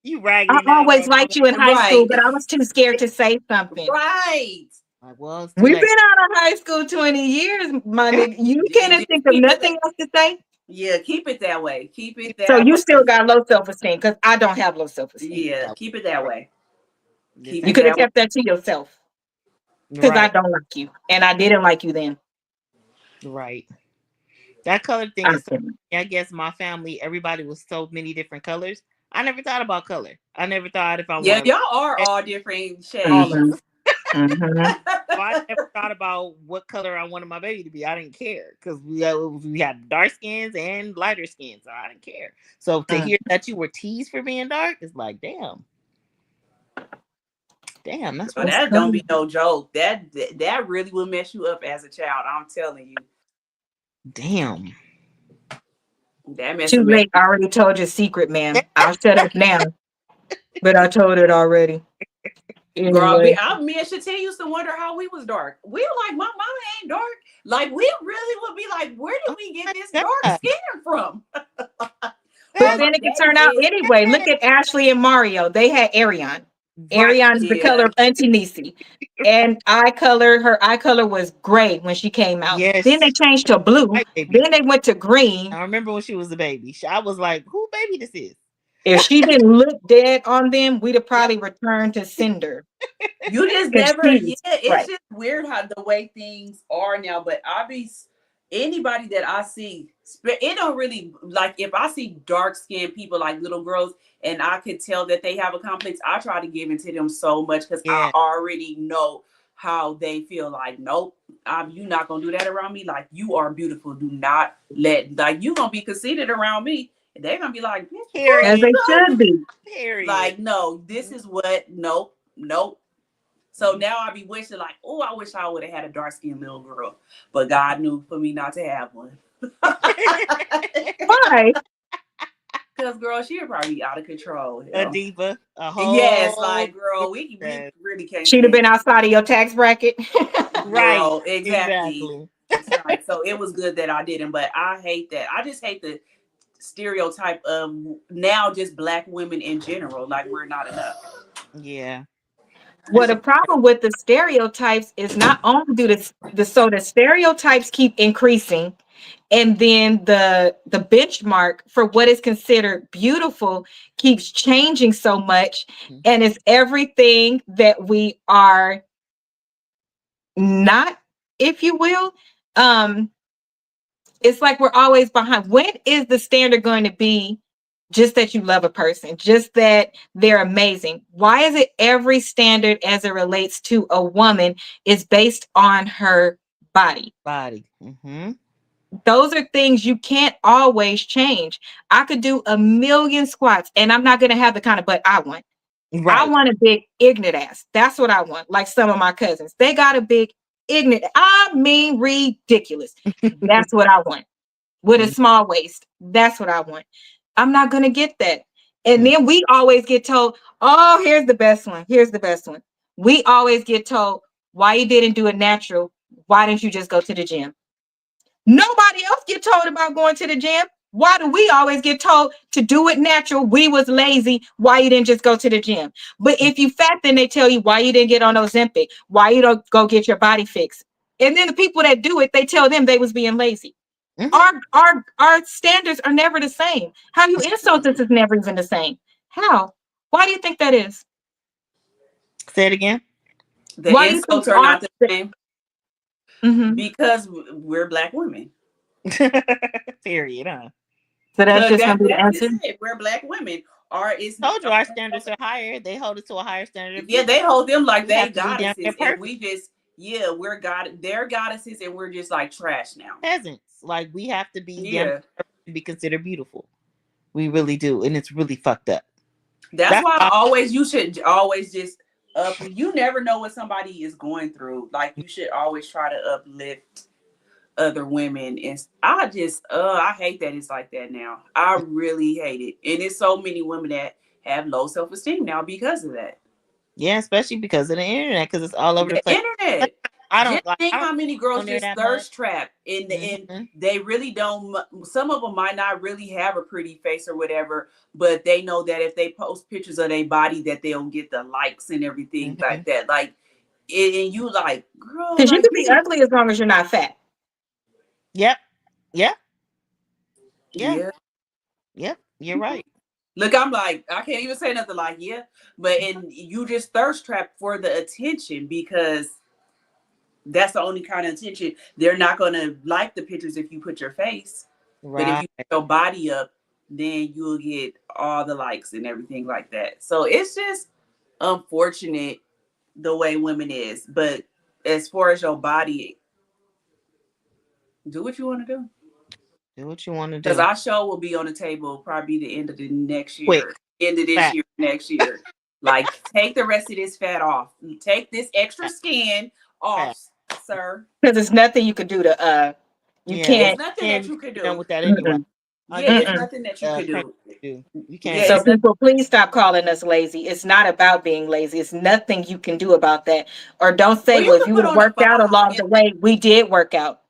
You I raggedy now, always bro. liked you in high school, right, but I was too scared to say something. right. Like, well, it's too We've late. been out of high school 20 years, my nigga. You can't Just think of keep nothing it. else to say. Yeah, keep it that way. Keep it So that you still way. got low self-esteem because I don't have low self-esteem. Yeah, keep it that way. Keep You it could have that way. kept that to yourself because I Right, don't like you and I didn't like you then. right. That color thing I is so. didn't. I guess my family, everybody was so many different colors. I never thought about color. I never thought if I Yeah, wanted y'all are all different all of shades. Mhm, mhm. So I never thought about what color I wanted my baby to be. I didn't care because we had dark skins and lighter skins, so I didn't care. So to hear that you were teased for being dark is like, damn, that's Girl, rough. It's that don't be crazy. no joke. That really will mess you up as a child. I'm telling you, Damn. that mess Too will mess late. you. I already told your secret, ma'am. I'll shut up now, but I told it already. Girl, Anyway, me and Shantia used to wonder how we was dark. We were like, my mama ain't dark. Like, we really would be like, where did Oh we get my this dark god. skin from? but But That's my then it could turn daddy out did. anyway. Look at Ashley and Mario. They had Arion. right. Arion is the color Yeah. of Auntie Nisi. And her eye color was gray when she came out. Then they Yes. changed to blue. Right, baby. Then they went to green. I remember when she was a baby. I was like, who baby this is? If she didn't look dead on them, we'd have Yep. probably returned to Cinder. You just Because never, she yeah, was it's right. just weird how the way things are now. But anybody that I see, it don't really, like, if I see dark skinned people like little girls and I could tell that they have a complex, I try to give into them so much because I Yeah. already know how they feel. Like, nope, you're not gonna do that around me. Like, you are beautiful. Do not like, you gonna be conceited around me. And they're gonna be like, bitch, who As Period. you they should talking to? be. Period. Like, no, this is what, nope, nope. So now I be wishing, like, oh, I wish I would have had a dark skinned little girl, but God knew for me not to have one. Why? Because, girl, she would probably be out of control. A Hell. diva. A Yes, whole like, girl, we princess. really can't She'd have stand been outside of your tax bracket. Right. girl. Exactly. Exactly. It's like, so it was good that I didn't, but I hate that. I just hate the stereotype of now just black women in general. Like, we're not enough. Yeah. Well, It's the just, problem with the stereotypes is not only do the stereotypes keep increasing, and then the benchmark for what is considered beautiful keeps changing so much, and it's everything that we are not, if you will. Um, it's like we're always behind. When is the standard going to be just that you love a person, just that they're amazing? Why is it every standard as it relates to a woman is based on her body? Body. Mm-hmm. Those are things you can't always change. I could do a million squats and I'm not going to have the kind of butt I want. I Right. want a big ignorant ass. That's what I want. Like some of my cousins, they got a big ignorant, I mean, ridiculous. That's what I want with a small waist. That's what I want. I'm not going to get that. And then we always get told, oh, here's the best one. Here's the best one. We always get told, why you didn't do it natural? Why didn't you just go to the gym? Nobody else get told about going to the gym. Why do we always get told to do it natural? We was lazy. Why you didn't just go to the gym? But if you fat, then they tell you why you didn't get on Ozempic, why you don't go get your body fixed. And then the people that do it, they tell them they was being lazy. Mm-hmm. Our standards are never the same. How you insult us is never even the same. How? Why do you think that is? Say it again. the Why do you think insults are our not the same mm-hmm. because we're black women. Period. Huh? So that's Because just gonna be the that's answer? just it. We're black women. Or it's Told you our standards are higher. They hold us to a higher standard of yeah, beauty. they hold them like We they have to be damn near goddesses, and perfect. we just they're goddesses, and we're just like trash now. Peasants. Like we have to be damn Yeah, perfect to be considered beautiful. We really do, and it's really fucked up. that's That's why all. you should always just you never know what somebody is going through. Like, you should always try to uplift other women, and I hate that it's like that now. I really hate it, and it's so many women that have low self-esteem now because of that. Yeah, especially because of the internet, because it's all over the The place. internet. I Just don't like. think I don't how many on girls there just that much. thirst trap in the end. Mm-hmm. They really don't. Some of them might not really have a pretty face or whatever, but they know that if they post pictures of their body, that they'll get the likes and everything Mm-hmm. like that. Like, and you like, girl, Because you like can you be need, ugly as long as you're not fat. Yep. Yep. Yeah. yeah. Yep. You're right. Look, I'm like, I can't even say nothing like, yeah, but and you just thirst trap for the attention because that's the only kind of attention. They're not gonna like the pictures if you put your face. But if Right. you put your body up, then you'll get all the likes and everything like that. So it's just unfortunate the way women is. But as far as your body, do what you want to do. Do what you want to Because do. our show will be on the table probably the end of the next year. Quick. End of this Fat. year, next year. Like, take the rest of this fat off. Take this extra skin Fat. off, sir. Because it's nothing you could do to you Yeah. It's can't. nothing that And you could you done do. with that anyway. Mm-mm, All Yeah, you it's can mm-mm. nothing that you could crank do. do. You Yeah, can't. So it's nothing. people, please stop calling us lazy. It's not about being lazy. It's nothing you can do about that. Or don't Well, say, you well, if could you put would have on a worked out faja. along the way, we did work out.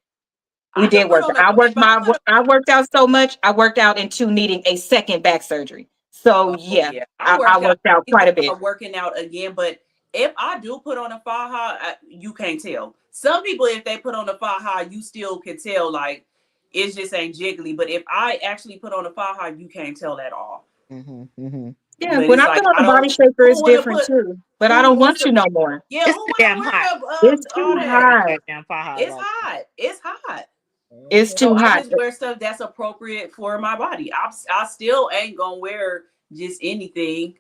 We I could did put work. on a I if worked I my put I worked out so much. I worked out into needing a second back surgery. So oh yeah, yeah, I I worked out. worked out Need to quite a bit start working out again. But if I do put on a faja, you can't tell. Some people, if they put on a faja, you still can tell. Like, it just ain't jiggly. But if I actually put on a faja, you can't tell at all. Mm-hmm. Mm-hmm. Yeah, But when it's I put like on I the body don't. shaper, Who it's want to different put? too. But I Who don't wants want you to? no more. Yeah, It's who too want to damn hot. wear It's all too that? hot. Damn fajas It's all the hot. It's hot. time. It's Mm-hmm. So too I hot. just wear stuff that's appropriate for my body. I still ain't gonna wear just anything.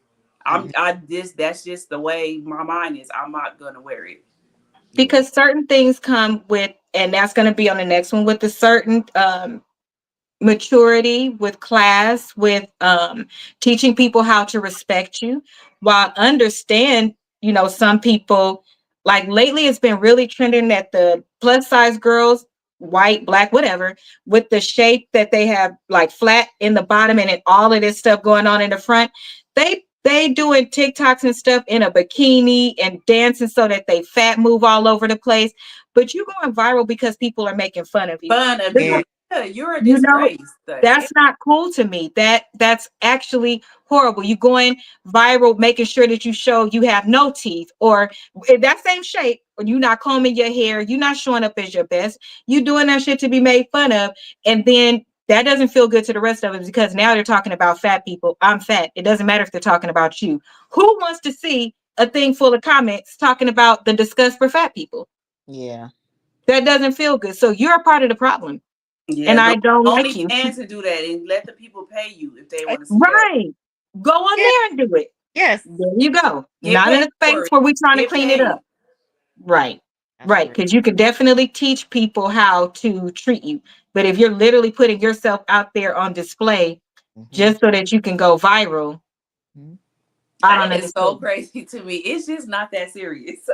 Mm-hmm. I just that's just the way my mind is. I'm not gonna wear it. Yeah. Because certain things come with, and that's going to be on the next one, with the certain maturity, with class, with teaching people how to respect you, while understand, some people, like lately it's been really trending that the plus size girls, white, black, whatever, with the shape that they have, like flat in the bottom and then all of this stuff going on in the front, they doing TikToks and stuff in a bikini and dancing so that they fat move all over the place, but you going viral because people are making fun of you. Fun of Yeah. you. Yeah, you're a You know, disgrace. The that's not cool to me. That's actually horrible. You going viral, making sure that you show you have no teeth, or in that same shape, or you not combing your hair, you not showing up as your best. You doing that shit to be made fun of, and then that doesn't feel good to the rest of us because now they're talking about fat people. I'm fat. It doesn't matter if they're talking about you. Who wants to see a thing full of comments talking about the disgust for fat people? Yeah. That doesn't feel good. So you're a part of the problem, yeah, and go I don't like only you. fans to do that and let the people pay you if they want to see that. Right. Go on Yeah. there and do it. Yes. There you go. Get Not in paid a space for it. where we're trying to Get clean it paid. up. Right. That's Right. real. Because you could definitely teach people how to treat you. But if you're literally putting yourself out there on display Mm-hmm. just so that you can go viral, Mm-hmm. I That don't is so understand. crazy to me. It's just not that serious.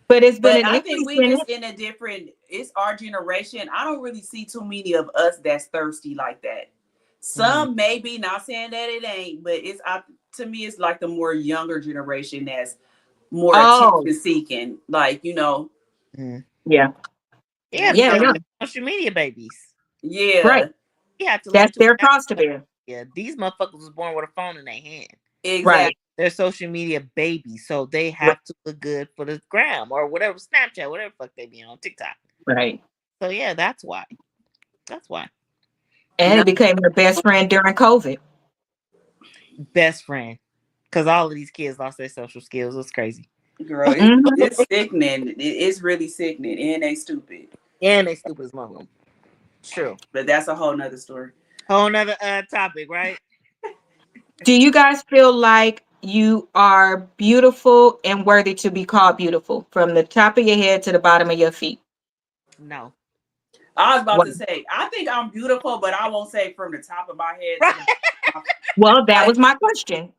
But it's been But an I think increase we in just it. in a different. It's our generation. I don't really see too many of us that's thirsty like that. Mm-hmm. Some maybe, not saying that it ain't, but to me it's like the more younger generation that's more Oh, attention seeking. Like, Mm-hmm. yeah. Yeah, Yeah, because they are. social media babies. Right. yeah, We have to learn That's to their adapt cross to to bear. yeah. These motherfuckers was born with a phone in their hand. exactly. Right. They're social media babies, so they Right. have to look good for the gram or whatever, Snapchat, whatever the fuck they be on TikTok. Right. So yeah, that's why. That's why. And No, it became their best friend during COVID. Best friend. Because all of these kids lost their social skills. It's crazy. girl, Mhm. it's sickening. It's really sickening, and they stupid. And they stupid as mother. True. But that's a whole nother story. Whole nother topic, right? Do you guys feel like you are beautiful and worthy to be called beautiful from the top of your head to the bottom of your feet? No. I was about Well, to say, I think I'm beautiful, but I won't say from the top of my head to Right? the bottom. well, that Like, was my question.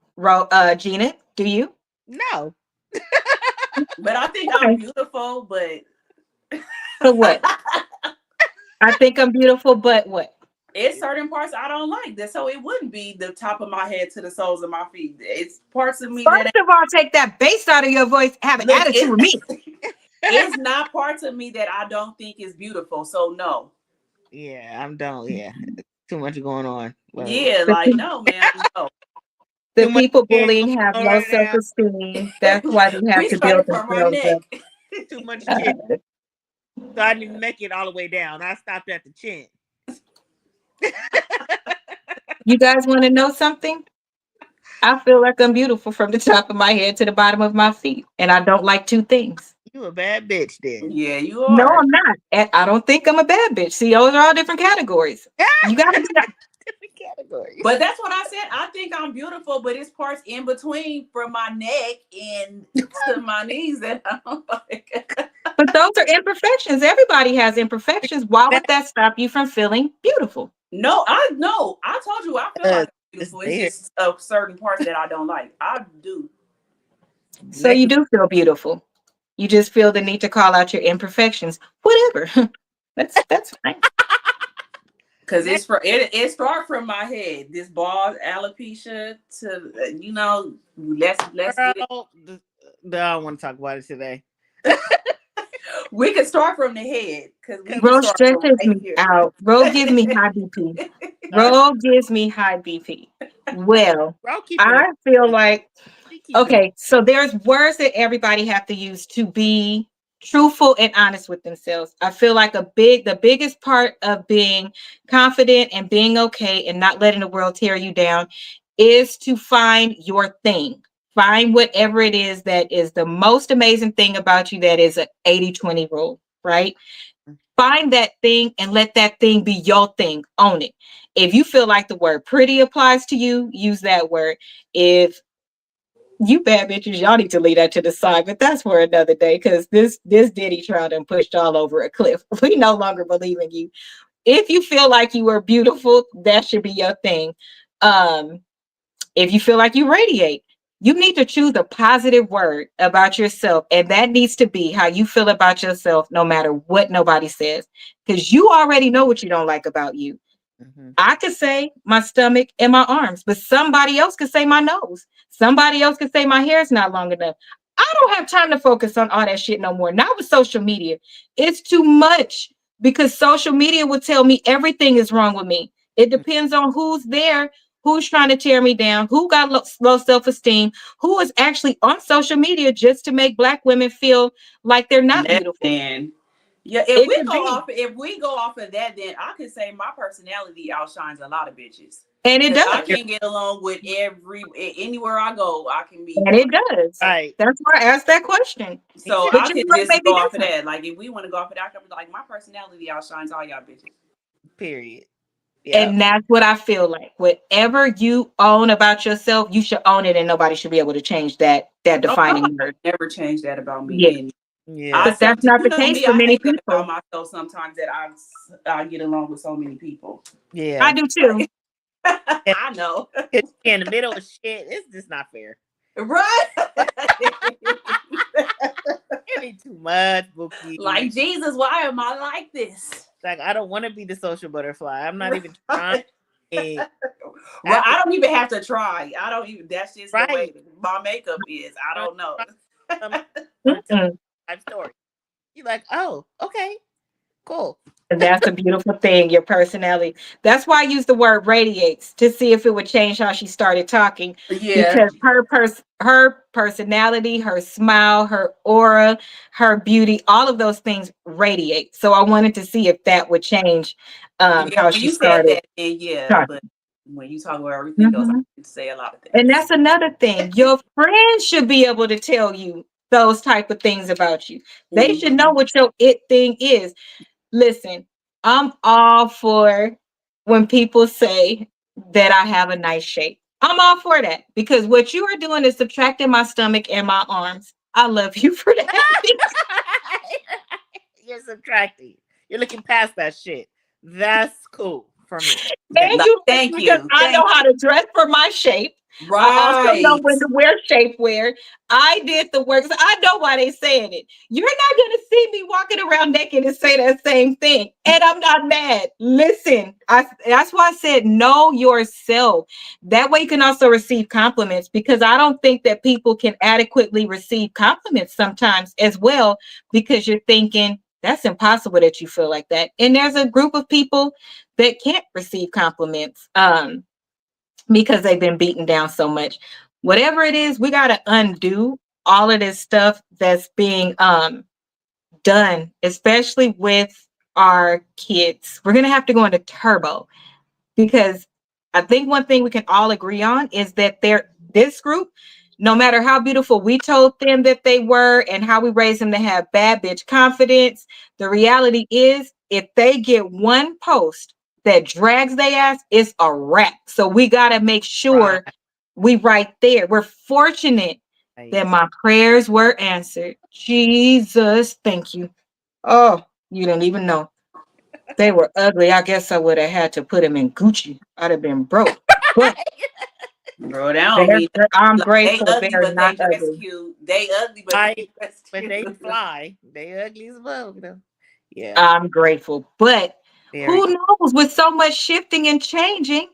Gina, do you? No. but I think I'm Okay. beautiful, but So what? I think I'm beautiful, but what? It's certain parts I don't like that, so it wouldn't be the top of my head to the soles of my feet. It's parts of me that First of all, take that bass out of your voice. Have an look. attitude with me. It's not parts of me that I don't think is beautiful. So no. Yeah, I'm done. Yeah, too much going on. Whatever. Yeah, The, like no, man, no. the Too much people hair bullying have going low on right now. self-esteem. That's why they have We to build started from our themselves neck. up. Too much Uh, chin. So I didn't make it all the way down. I stopped at the chin. you guys want to know something? I feel like I'm beautiful from the top of my head to the bottom of my feet, and I don't like two things. You a bad bitch, then. Yeah, you No, are. I'm not. And I don't think I'm a bad bitch. See, those are all different categories. You got to be. Different categories. But that's what I said. I think I'm beautiful, but it's parts in between from my neck and to my knees that I don't like. But those are imperfections. Everybody has imperfections. Why would that stop you from feeling beautiful? No, I told you I feel like I'm beautiful. It's there. just certain parts that I don't like. I do. So you do feel beautiful. You just feel the need to call out your imperfections. Whatever. That's fine. Cause it start from my head. This bald alopecia to let's get it. Girl, I don't want to talk about it today. We can start from the head because we can Ro start from stresses right me here. out. Ro gives me high BP. Ro gives me high BP. Well, Bro, keep it. I feel like Keep okay, so there's words that everybody have to use to be truthful and honest with themselves. I feel like the biggest part of being confident and being okay and not letting the world tear you down is to find your thing. Find whatever it is that is the most amazing thing about you that is an 80-20 rule, right? Find that thing and let that thing be your thing. Own it. If you feel like the word pretty applies to you, use that word. If you bad bitches, y'all need to leave that to the side, but that's for another day because this Diddy trial done pushed all over a cliff. We no longer believe in you. If you feel like you are beautiful, that should be your thing. If you feel like you radiate, you need to choose a positive word about yourself, and that needs to be how you feel about yourself, no matter what nobody says, because you already know what you don't like about you. I could say my stomach and my arms, but somebody else could say my nose. Somebody else could say my hair is not long enough. I don't have time to focus on all that shit no more. Not with social media. It's too much because social media will tell me everything is wrong with me. It depends on who's there, who's trying to tear me down, who got low self-esteem, who is actually on social media just to make Black women feel like they're not beautiful. Then. Yeah, if we go off of that, then I could say my personality outshines a lot of bitches. And it does. I can get along with anywhere I go. I can be. And it does. Right. That's why I asked that question. So but I could just go off of that. Like if we want to go off of that, I can be like, my personality outshines all y'all bitches. Period. Yeah. And that's what I feel like. Whatever you own about yourself, you should own it, and nobody should be able to change that defining word. Never change that about me. Yeah. Yeah, but that's not the case for many people. I hate about myself sometimes that I get along with so many people. Yeah, I do too. I know. In the middle of shit, it's just not fair. Right? It be too much, Bookie. Like Jesus, why am I like this? Like I don't want to be the social butterfly. I'm not even trying. Well, I don't even have to try. I don't even. That's just the way my makeup is. I don't know. Life story. You're like, oh, okay, cool. And that's a beautiful thing, your personality. That's why I use the word radiates to see if it would change how she started talking. Yeah. Because her personality, her smile, her aura, her beauty, all of those things radiate. So I wanted to see if that would change how she started. But when you talk about everything else, I can say a lot of things. And that's another thing. Your friends should be able to tell you those type of things about you. They should know what your it thing is. Listen, I'm all for when people say that I have a nice shape. I'm all for that because what you are doing is subtracting my stomach and my arms. I love you for that. You're subtracting. You're looking past that shit. That's cool for me. Thank you. I know how to dress for my shape. I also know Right. when to wear shapewear. I did the work. So I know why they saying it. You're not going to see me walking around naked and say that same thing. And I'm not mad. Listen, that's why I said know yourself. That way you can also receive compliments, because I don't think that people can adequately receive compliments sometimes as well, because you're thinking that's impossible that you feel like that. And there's a group of people that can't receive compliments. Because they've been beaten down so much. Whatever it is, we got to undo all of this stuff that's being done, especially with our kids. We're going to have to go into turbo, because I think one thing we can all agree on is that this group, no matter how beautiful we told them that they were and how we raised them to have bad bitch confidence, the reality is if they get one post that drags their ass, it's a wrap. So we got to make sure we right there. We're fortunate that my prayers were answered. Jesus, thank you. Oh, you don't even know. They were ugly. I guess I would have had to put them in Gucci. I'd have been broke. But Bro, that don't mean I'm like they grateful ugly, they're but they not dress ugly. cute. They ugly, but I, they dress but cute. they fly. They ugly as well, you know. Yeah, I'm grateful. But very. who knows? With so much shifting and changing,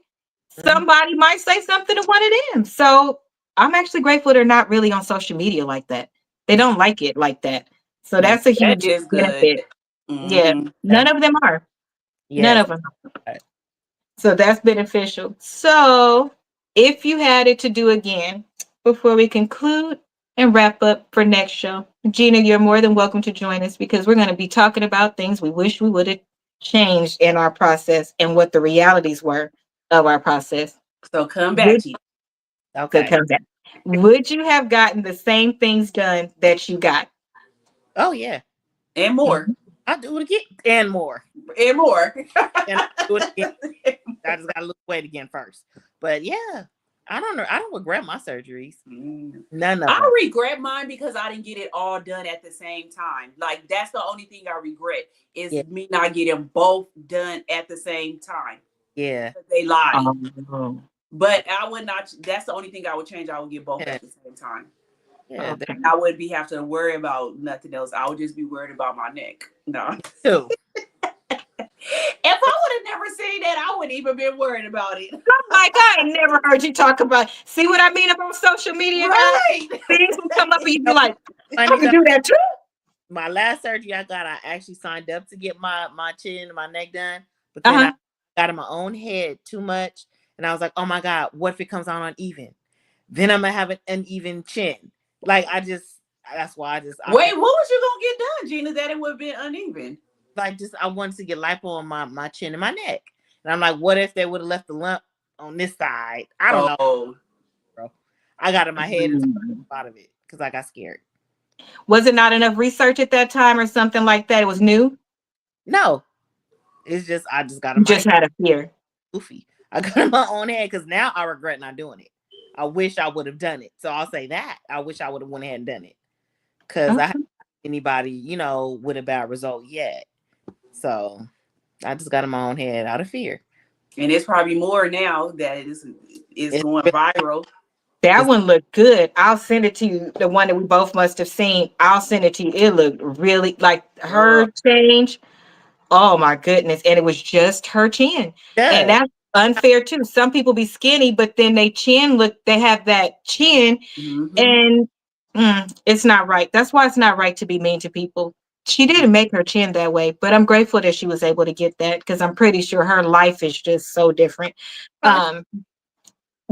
Mhm. somebody might say something to one of them. So I'm actually grateful they're not really on social media like that. They don't like it like that. So Yeah. that's a That huge is good. benefit. Yeah. Hmm. None of them are. None Yes. of them. So that's beneficial. So if you had it to do again, before we conclude and wrap up for next show, Gina, you're more than welcome to join us, because we're going to be talking about things we wish we would have changed in our process and what the realities were of our process. So come back, Would, Gina. so Okay. come back. Would you have gotten the same things done that you got? Oh yeah. And more. I'll do it again and more. And more. And I'll do it again. I just gotta lose weight again first. But yeah, I don't know. I don't regret my surgeries. None of I them. regret mine because I didn't get it all done at the same time. Like that's the only thing I regret is Yeah. me not getting both done at the same time. Yeah. They lied. Oh, But I would not. That's the only thing I would change. I would get both Yeah. at the same time. Yeah. okay. I wouldn't be have to worry about nothing else. I would just be worried about my neck. No. Too. If I would have never seen that, I wouldn't even been worried about it. Like, I ain't never heard you talk about. See what I mean about social media, guys? Right. Things will come up and you be like, I Funny can though, do that too. my last surgery I got, I actually signed up to get my chin and my neck done, but then Uh-huh. I got in my own head too much, and I was like, oh my god, what if it comes out uneven? Then I'm gonna have an uneven chin. Like that's why I Wait, what was you gonna get done, Gina? That it would have been uneven. I wanted to get lipo on my chin and my neck, and I'm like, what if they would have left the lump on this side? I don't know, Oh. bro. I got in my head and Mm. out of it because I got scared. Was it not enough research at that time or something like that? It was new. No, it's just I just got in You my just head. had a fear. Goofy. I got in my own head because now I regret not doing it. I wish I would have done it. So I'll say that. I wish I would have went ahead and done it. Because I Okay. haven't anybody, with a bad result yet. So I just got in my own head out of fear. And it's probably more now that it's It's, going viral. That it's one looked good. I'll send it to you. The one that we both must have seen. I'll send it to you. It looked really like her Girl. change. Oh my goodness. And it was just her chin. And good. that's unfair too. Some people be skinny, but then they have that chin, Mm-hmm. and it's not right. That's why it's not right to be mean to people. She didn't make her chin that way, but I'm grateful that she was able to get that, because I'm pretty sure her life is just so different. Um,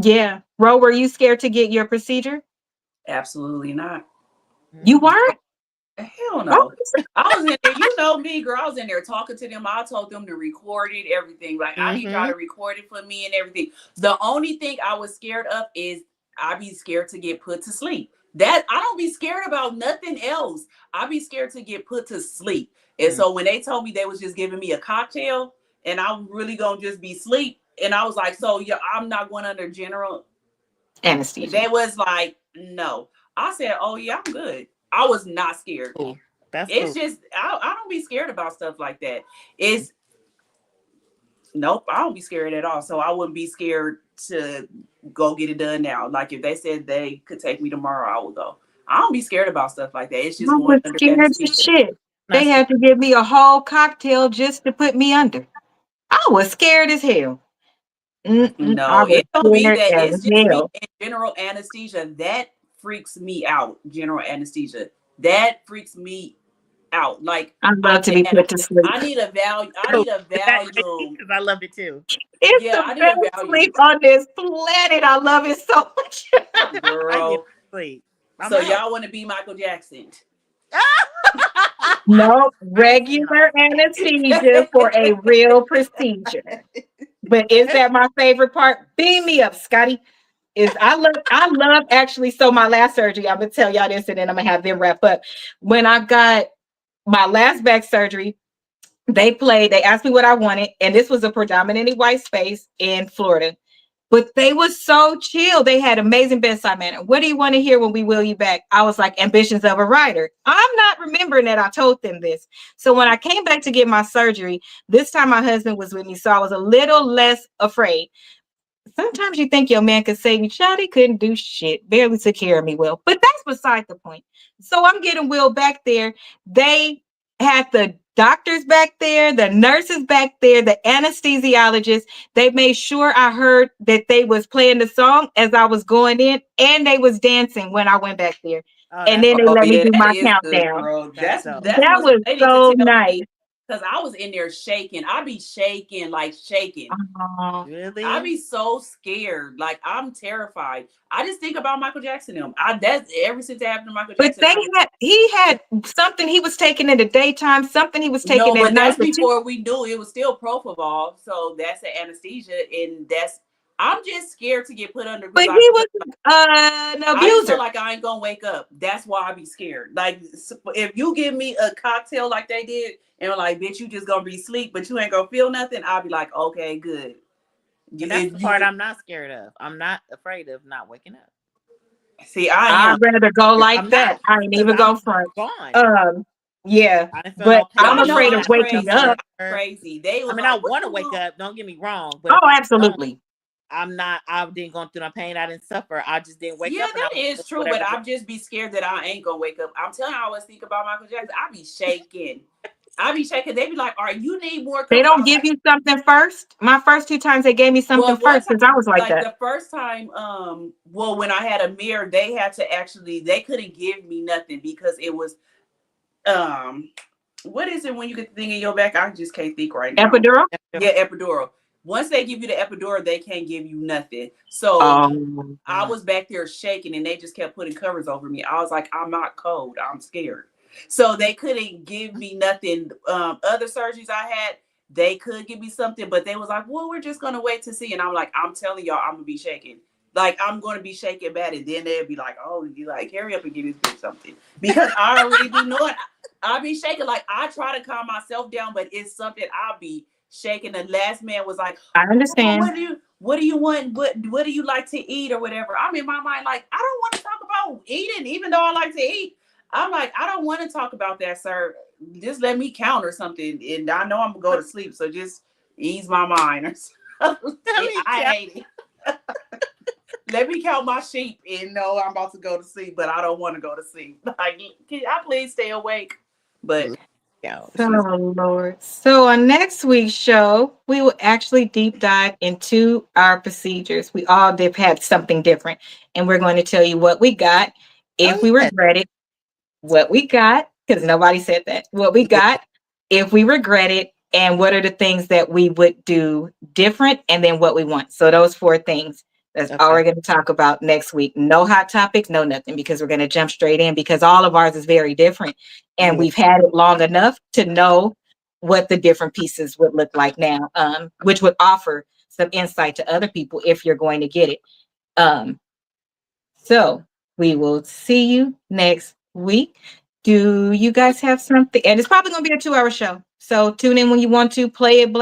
yeah. Ro, were you scared to get your procedure? Absolutely not. You weren't? Hell Oh, no. I was in there, you know me, girl. I was in there talking to them. I told them to record it, everything. Like, I need y'all Mm-hmm. to record it for me and everything. The only thing I was scared of is I be scared to get put to sleep. That I don't be scared about nothing else. I be scared to get put to sleep. And so when they told me they was just giving me a cocktail and I'm really gonna just be sleep, and I was like, so yeah, I'm not going under general. anesthesia. They was like, no. I said, oh yeah, I'm good. I was not scared. Cool. That's It's cool. just I don't be scared about stuff like that. It's Nope, I don't be scared at all. So I wouldn't be scared to go get it done now. Like if they said they could take me tomorrow, I would go. I don't be scared about stuff like that. It's just I going was under scared as anesthesia. shit. They had to give me a whole cocktail just to put me under. I was scared as hell. I No, was it don't be scared that. as It's just me hell. in general anesthesia. That freaks me out. General anesthesia. That freaks me out. Like I I love to be put to sleep. I need a value. I Oh, need a that Valium. because I loved it too. It's Yeah, the I need a best Valium, sleep on this planet. I love it so much. I need girl. sleep. I'm So out. y'all want to be Michael Jackson? No, I ain't saying all regular anesthesia for a real procedure. But is that my favorite part? Beam me up, Scotty. I love actually. So my last surgery, I'm gonna tell y'all this, and then I'm gonna have them wrap up. When I got my last back surgery, they asked me what I wanted, and this was a predominantly white space in Florida. But they was so chill. They had amazing bedside manner. What do you want to hear when we wheel you back? I was like, ambitions of a writer. I'm not remembering that I told them this. So when I came back to get my surgery, this time my husband was with me. So I was a little less afraid. Sometimes you think your man could save you. Child, he couldn't do shit. Barely took care of me well. But that's beside the point. So I'm getting Will back there. They had the doctors back there, the nurses back there, the anesthesiologists. They made sure I heard that they was playing the song as I was going in, and they was dancing when I went back there. Oh, And that's then they Oh let me yeah, do that my is good, countdown. girl. that's dope. That's That what was they need to so tell nice. me because I was in there shaking. I be shaking like shaking. Oh. I Really? be so scared. Like I'm terrified. I just think about Michael Jackson. That's ever since it happened to Michael But Jackson. he had something he was taking in the daytime, something he was taking No, at but night. that's before we knew it was still propofol. So that's the anesthesia, and that's I'm just scared to get put under But because he was an I just feel abuser. like I ain't gonna wake up. That's why I be scared. Like if you give me a cocktail like they did, and like, bitch, you just gonna be asleep, but you ain't gonna feel nothing. I'll be like, okay, good. And that's If the part you I'm not scared of. I'm not afraid of not waking up. see, I I'd am. rather go like I'm that. not I ain't because even go I'm front. gone. Yeah, I didn't feel but no I'm Y'all pain. know afraid of I'm I didn't waking feel crazy. I'm up. whatever. crazy. They I was mean, I like, "What want to you wake want?" up. Don't get me wrong, but if Oh, I'm gone, absolutely. I'm not. I didn't go through no pain. I didn't suffer. I just didn't wake Yeah, up, and I that was is doing true, but whatever. I'm just be scared that I ain't gonna wake up. I'm telling you, I always think about Michael Jackson. I be shaking. I be shaking. They be like, "All right, you need more They cover." don't I'm give like, you something first. My first two times they gave me something well, one first time, because I was like like that. the first time, well, when I had a mirror, they had to actually, they couldn't give me nothing because it was, um, what is it when you get the thing in your back? I just can't think right now. Epidural? Yeah, epidural. Once they give you the epidural, they can't give you nothing. So I Oh, was back there shaking and they just kept putting covers over me. I was like, I'm not cold. I'm scared. So they couldn't give me nothing. Other surgeries I had, they could give me something, but they was like, well, we're just going to wait to see. And I'm like, I'm telling y'all, I'm going to be shaking. Like, I'm going to be shaking bad. And then they'll be like, oh, you like, hurry up and give this bitch something. Because I already be knowing. I'll be shaking. Like, I try to calm myself down, but it's something I'll be shaking. The last man was like, I well, understand. what do you want? What do you like to eat or whatever? I'm in my mind like I don't want to talk about eating, even though I like to eat. I'm like, I don't want to talk about that, sir. Just let me count or something. And I know I'm gonna go to sleep. So just ease my mind or something. I hate it. Let me count my sheep and know I'm about to go to sleep, but I don't want to go to sleep. Like, can I please stay awake? But Oh, Lord. So on next week's show, we will actually deep dive into our procedures. We all did had something different, and we're going to tell you what we got, if we regret it, what we got, because nobody said that, what we got, if we regret it, and what are the things that we would do different, and then what we want. So those four things. That's all we're going to talk about next week. No hot topics, no nothing, because we're going to jump straight in because all of ours is very different. And we've had it long enough to know what the different pieces would look like now, which would offer some insight to other people if you're going to get it. So we will see you next week. Do you guys have something? And it's probably going to be a 2-hour show. So tune in when you want to, play it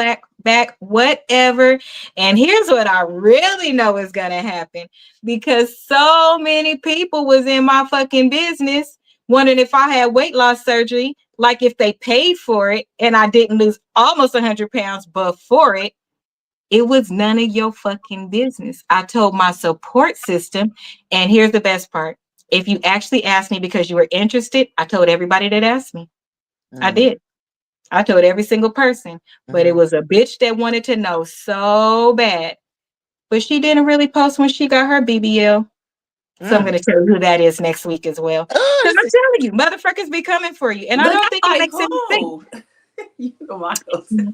back, whatever. And here's what I really know is going to happen, because so many people was in my fucking business wondering if I had weight loss surgery, like if they paid for it and I didn't lose almost 100 pounds before it. It was none of your fucking business. I told my support system, and here's the best part. If you actually asked me because you were interested, I told everybody that asked me. I did. I told every single person, but it was a bitch that wanted to know so bad. But she didn't really post when she got her BBL. So I'm going to tell you who that is next week as well. Because I'm telling you, motherfuckers be coming for you. And I Look, don't think I'm it like, makes any sense. oh, you know, I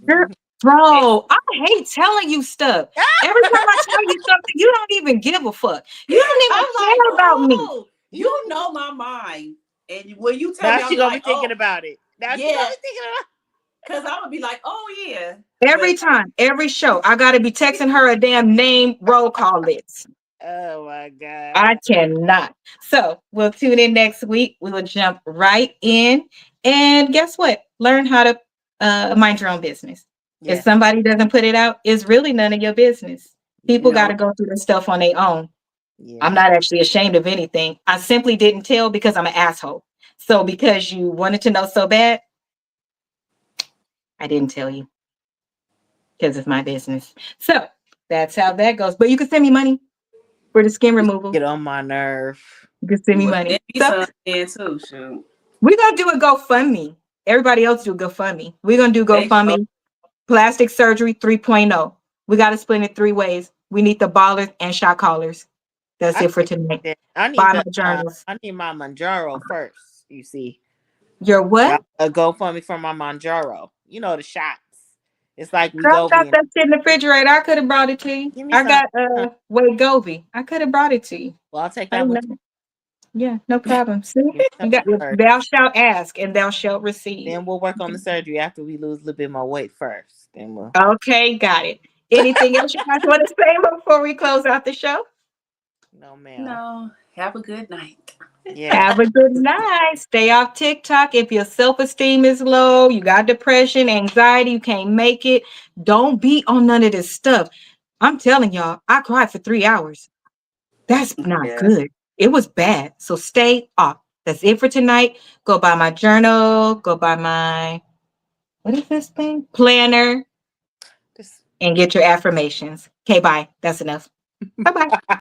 know. Bro, I hate telling you stuff. Every time I tell you something, you don't even give a fuck. You don't even I'm like, care about me. oh, you know my mind. And when you tell Now me, she I'm gonna like, be thinking oh, about it. Now she yeah. gonna be thinking about Because I'm going to be like, oh, yeah. Every But time, every show, I got to be texting her a damn name roll call list. oh my God. I cannot. So we'll tune in next week. We will jump right in. And guess what? Learn how to mind your own business. If Yes. somebody doesn't put it out, it's really none of your business. People got No. to go through the stuff on their own. Yeah. I'm not actually ashamed of anything. I simply didn't tell because I'm an asshole. So because you wanted to know so bad, I didn't tell you because it's my business. So that's how that goes. But you can send me money for the skin removal. Get on my nerve. You can send me Well, money. send me So some in too, shoot. we're gonna do a GoFundMe. Everybody else do GoFundMe. We're gonna do There you go. GoFundMe. Plastic surgery 3.0. We got to split it 3 ways. We need the ballers and shot callers. That's I it for need tonight. that. I need Buy the my journals. I need my Manjaro first, you see. Your what? A GoFundMe for my Manjaro. You know the shots. It's like Girl, I got Wegovy. that shit in the refrigerator. I could have brought it to you. Give me I some. got Wegovy. I could have brought it to you. Well, I'll take I that didn't one. know. Yeah, no problem. See, Give me some you got first. thou shalt ask and thou shalt receive. Then we'll work on the surgery after we lose a little bit more weight first. Then we'll. Okay, got it. Anything else you guys want to say before we close out the show? No, ma'am. No. Have a good night. Yeah. Have a good night. Stay off TikTok. If your self-esteem is low, you got depression, anxiety, you can't make it, don't be on none of this stuff. I'm telling y'all, I cried for 3 hours. That's not Yeah. good. It was bad. So stay off. That's it for tonight. Go buy my journal. Go buy my, what is this thing? Planner. Just And get your affirmations. Okay, bye. That's enough. Bye-bye.